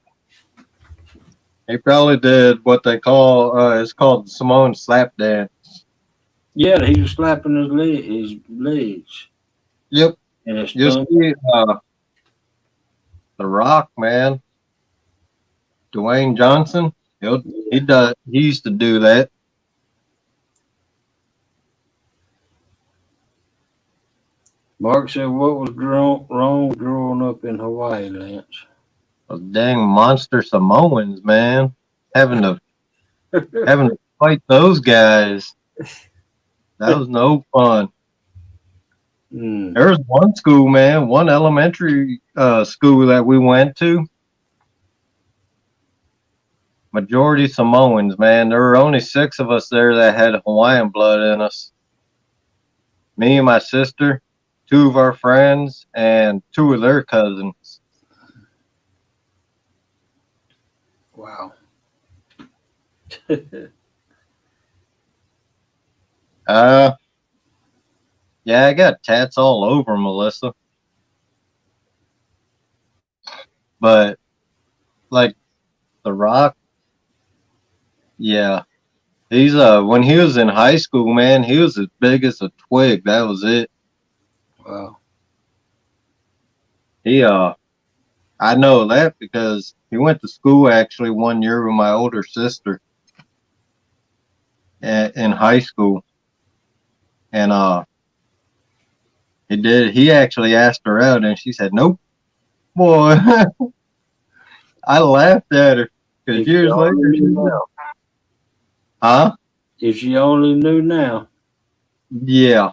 He probably did what they call, it's called Samoan slap dance. Yeah, he was slapping his legs Yep. and his You thumb. see, The Rock, man, Dwayne Johnson, he used to do that. Mark said, "What was wrong growing up in Hawaii, Lance?" Those dang monster Samoans, man, having to having to fight those guys. That was no fun. Hmm. There was one school, man, one elementary school that we went to. Majority Samoans, man. There were only 6 of us there that had Hawaiian blood in us. Me and my sister, 2 of our friends, and 2 of their cousins. Wow. Uh, yeah, I got tats all over Melissa. But like The Rock, yeah. He's when he was in high school, man, he was as big as a twig. That was it. Wow. He I know that because he went to school actually one year with my older sister in high school. And he actually asked her out and she said, "Nope." Boy, I laughed at her because If you years later only she knew was, now. huh? If you only knew now. Yeah.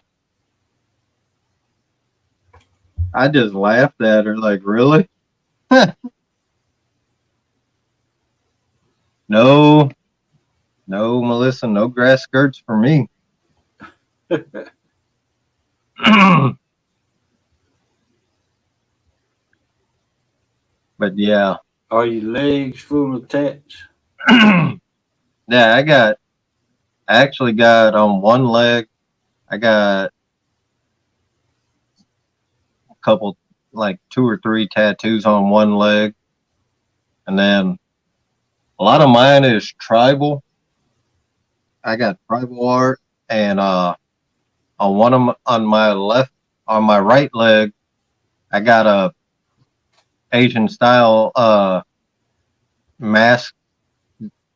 I just laughed at her like, really? No, no, Melissa, no grass skirts for me. But yeah. Are your legs full of tats? Yeah, I actually got on one leg, I got a couple, like 2 or 3 tattoos on one leg. And then a lot of mine is tribal. I got tribal art and on my right leg, I got a Asian style mask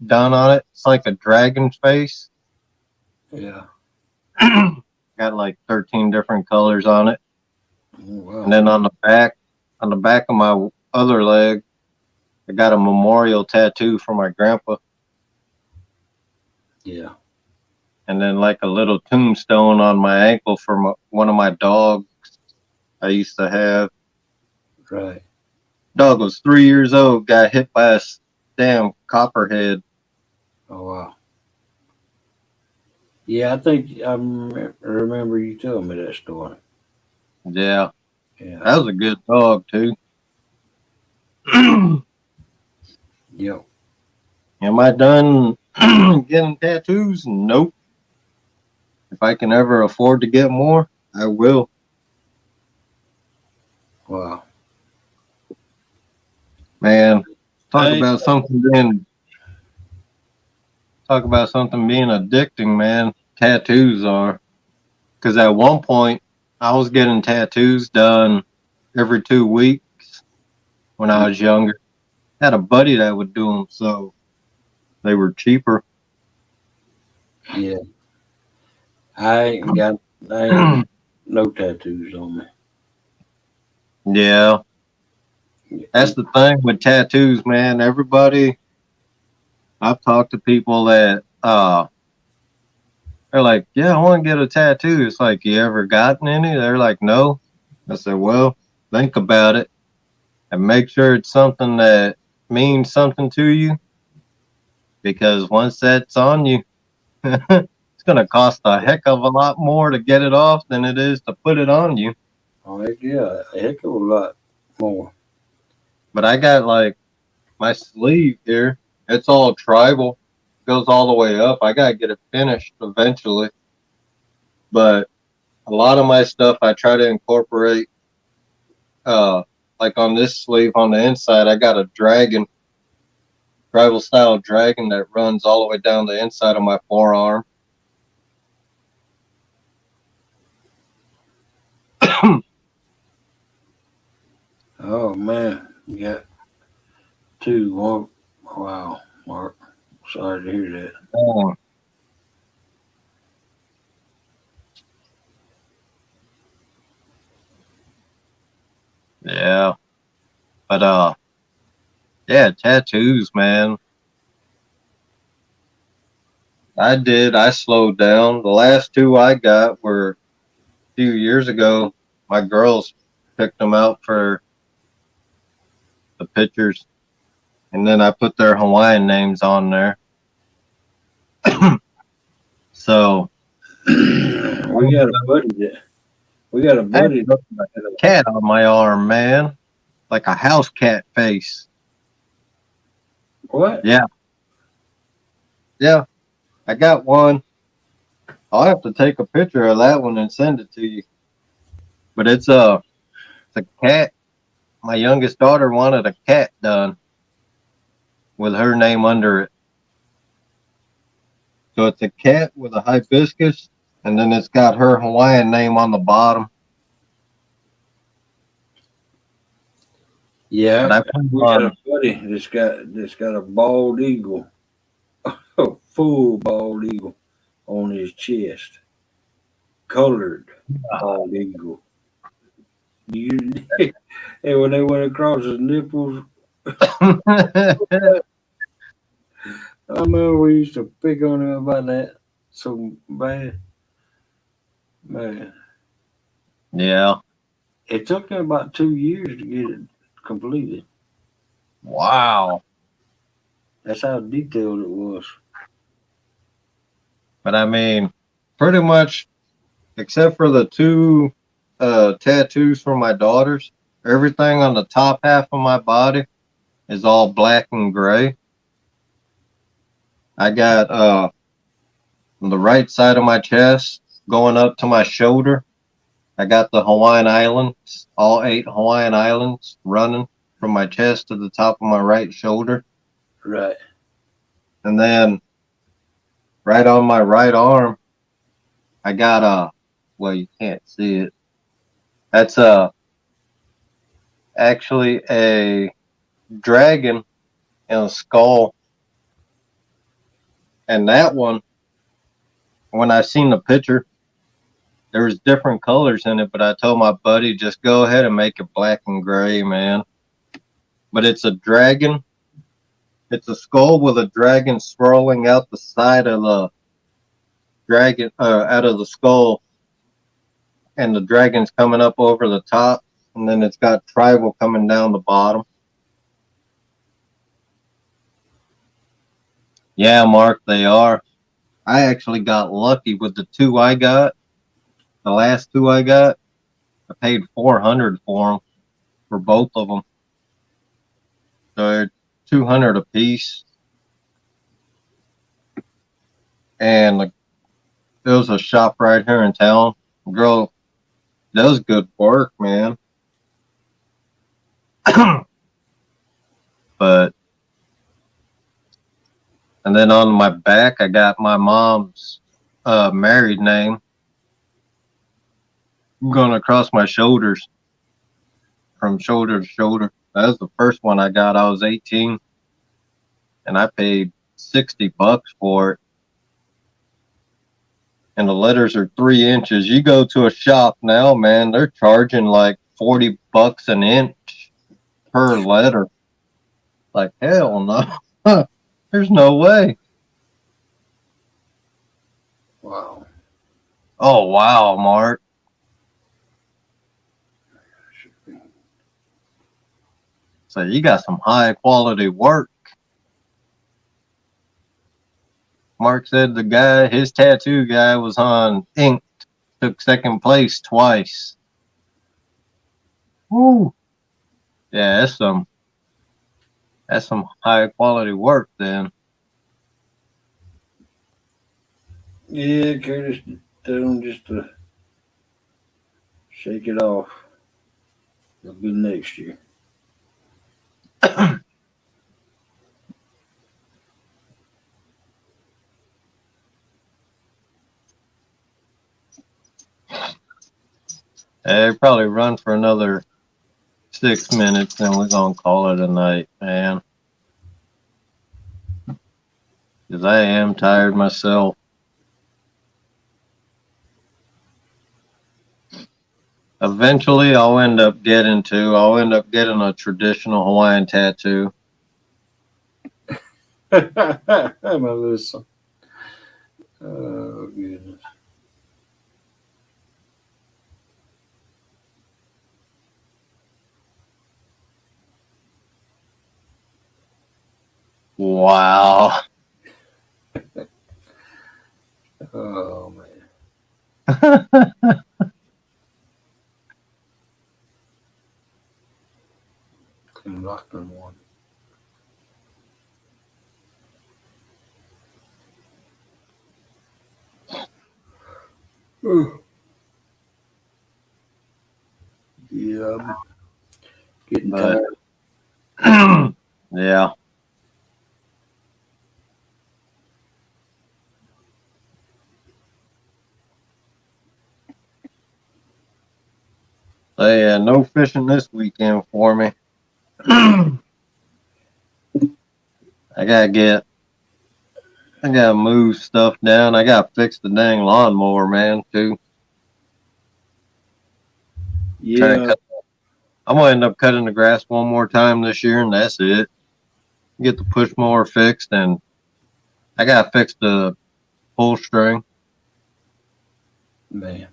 done on it. It's like a dragon's face. Yeah. Got like 13 different colors on it. Oh, wow. And then on the back of my other leg, I got a memorial tattoo for my grandpa. Yeah. And then like a little tombstone on my ankle for one of my dogs I used to have. Right. Dog was 3 years old, got hit by a damn copperhead. Oh, wow. Yeah, I think I remember you telling me that story. Yeah, Yeah. that was a good dog too. Yep. Am I done getting tattoos? Nope. If I can ever afford to get more, I will. Wow. Man, talk Hey, about something being addicting, man. tattoos are. Because at one point, I was getting tattoos done every 2 weeks when I was younger. I had a buddy that would do them, so they were cheaper. Yeah, I ain't got no tattoos on me. Yeah, that's the thing with tattoos, man. Everybody, I've talked to people that they're like, "Yeah, I want to get a tattoo." It's like, "You ever gotten any?" They're like, "No." I said, "Well, think about it and make sure it's something that means something to you, because once that's on you, it's gonna cost a heck of a lot more to get it off than it is to put it on you." Oh, heck yeah, a heck of a lot more. But I got like my sleeve here. It's all tribal, goes all the way up. I gotta get it finished eventually. But a lot of my stuff I try to incorporate. Uh, like on this sleeve on the inside, I got a dragon, tribal style dragon that runs all the way down the inside of my forearm. Oh man, you got two. One, wow, Mark. Sorry to hear that. Oh, yeah, but yeah, tattoos, man. I did. I slowed down. The last two I got were a few years ago. My girls picked them out for the pictures, and then I put their Hawaiian names on there. So we got a buddy that we got a I had buddy a cat on my arm, man, like a house cat face. what? Yeah, yeah. I got one. I'll have to take a picture of that one and send it to you. But it's a cat. My youngest daughter wanted a cat done with her name under it. So it's a cat with a hibiscus, and then it's got her Hawaiian name on the bottom. But Yeah, I put it we got a on. buddy that's got a bald eagle, a full bald eagle on his chest, colored bald eagle. You and when they went across his nipples, I remember we used to pick on him about that so bad. Man, Yeah. it took him about 2 years to get it completed. Wow. That's how detailed it was. But I mean, pretty much, except for the two tattoos for my daughters, everything on the top half of my body is all black and gray. I got on the right side of my chest going up to my shoulder. I got the Hawaiian Islands, all 8 Hawaiian Islands running from my chest to the top of my right shoulder. Right. And then right on my right arm, I got well, you can't see it. That's actually a dragon and a skull. And that one, when I seen the picture, there was different colors in it, but I told my buddy, just go ahead and make it black and gray, man. But it's a dragon. It's a skull with a dragon swirling out the side of the dragon, out of the skull, and the dragon's coming up over the top, and then it's got tribal coming down the bottom. Yeah, Mark, they are. I actually got lucky with the two I got. The last two I got, I paid 400 for them for both of them. So they're 200 a piece. And there was a shop right here in town. Girl does good work, man. But and then on my back, I got my mom's. married name going across my shoulders, from shoulder to shoulder. That was the first one I got. I was 18, and I paid $60 for it. And the letters are 3 inches. You go to a shop now, man, they're charging like $40 an inch per letter. Like, hell no. There's no way. Wow. Oh, wow, Mark. So you got some high quality work. Mark said the guy, his tattoo guy, was on ink, took second place twice. Woo. Yeah, that's some high quality work then. Yeah, Curtis, tell them just to shake it off. It'll be next year. They probably run for another 6 minutes, and we're gonna call it a night, man. Because I am tired myself. Eventually, I'll end up getting a traditional Hawaiian tattoo. Melissa. Oh, goodness. Wow. Oh, man. Clean Rockland one. Yeah, I'm getting But tired. yeah. So yeah, no fishing this weekend for me. I gotta move stuff down. I gotta fix the dang lawnmower, man, too. Trying to Yeah, cut. I'm gonna end up cutting the grass one more time this year, and that's it. Get the push mower fixed, and I gotta fix the pull string. man.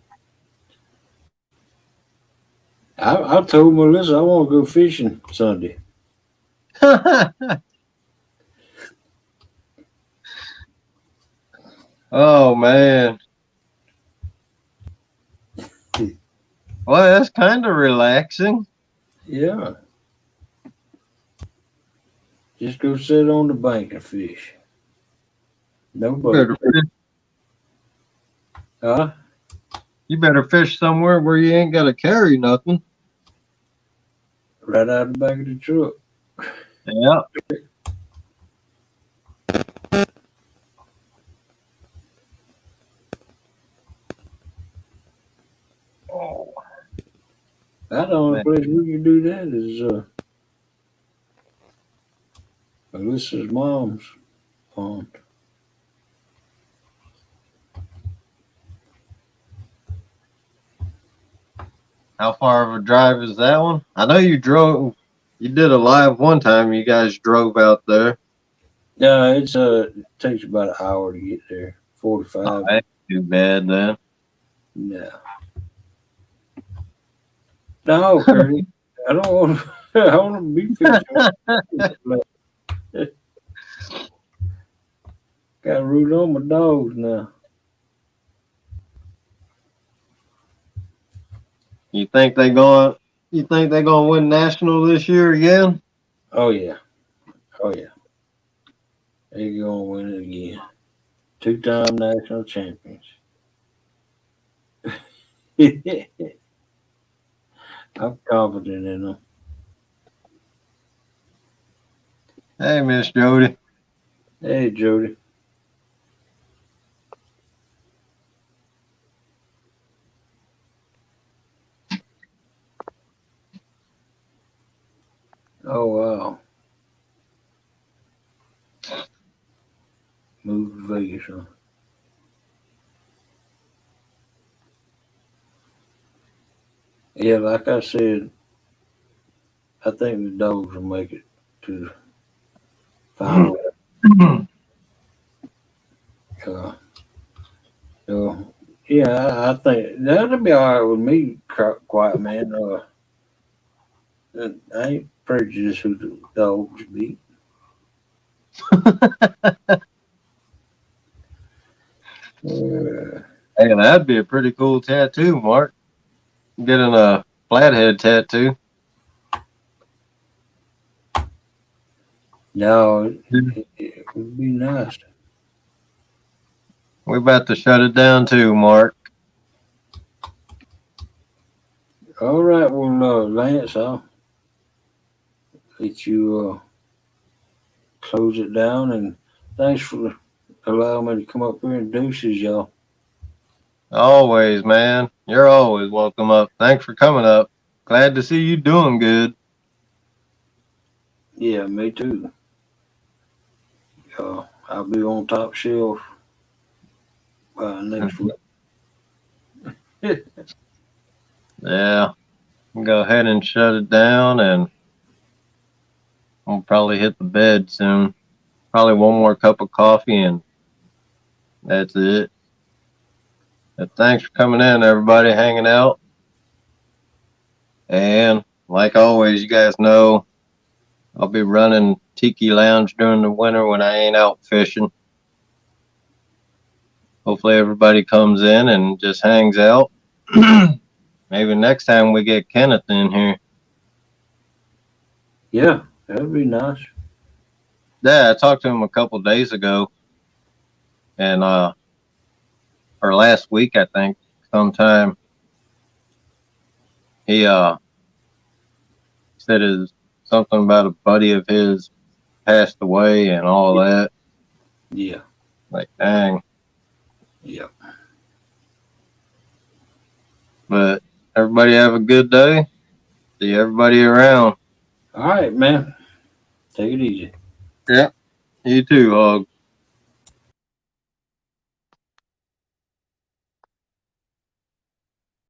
I told Melissa I want to go fishing Sunday. Oh man. Well, that's kind of relaxing. Yeah. Just go sit on the bank and fish. No You boat. Huh? you better fish somewhere where you ain't gotta carry nothing. Right out of the back of the truck. Yeah. Oh That's the only man. place we can do that is Melissa's mom's pond. How far of a drive is that one? I know you drove. You did a live one time. You guys drove out there. Yeah, it takes about an hour to get there. Oh, 45. that's too bad then. No. No, Curry. I don't want I want to be fishing. Got root on my dogs now. You think they going? You think they gonna win national this year again? Oh yeah. Oh yeah. They're gonna win it again. 2-time national champions. I'm confident in them. Hey, Miss Jody. Hey Jody. Oh wow. Moved to Vegas, huh? Yeah, like I said, I think the dogs will make it to the final. Uh, so, yeah, I think that'll be all right with me, quiet man. I ain't prejudiced who the dogs beat. Uh, Hey, that'd be a pretty cool tattoo, Mark. Getting a flathead tattoo. no, it would be nice. We about to shut it down too, Mark. All right, well, Lance, I'll let you close it down, and thanks for allowing me to come up here and deuces, y'all. Always, man. You're always welcome up. Thanks for coming up. Glad to see you doing good. Yeah, me too. I'll be on top shelf next week. Yeah. Go ahead and shut it down, and we'll probably hit the bed soon. Probably one more cup of coffee, and that's it. But thanks for coming in, everybody, hanging out. And like always, you guys know I'll be running Tiki Lounge during the winter when I ain't out fishing. Hopefully, everybody comes in and just hangs out. Maybe next time we get Kenneth in here. Yeah, that'd be nice. Yeah, I talked to him a couple days ago, and or last week, I think, sometime. He said is something about a buddy of his passed away and all that. Yeah, Like, dang. yeah. But everybody have a good day. See everybody around. All right, man. Take it easy. Yeah, you too, Hog.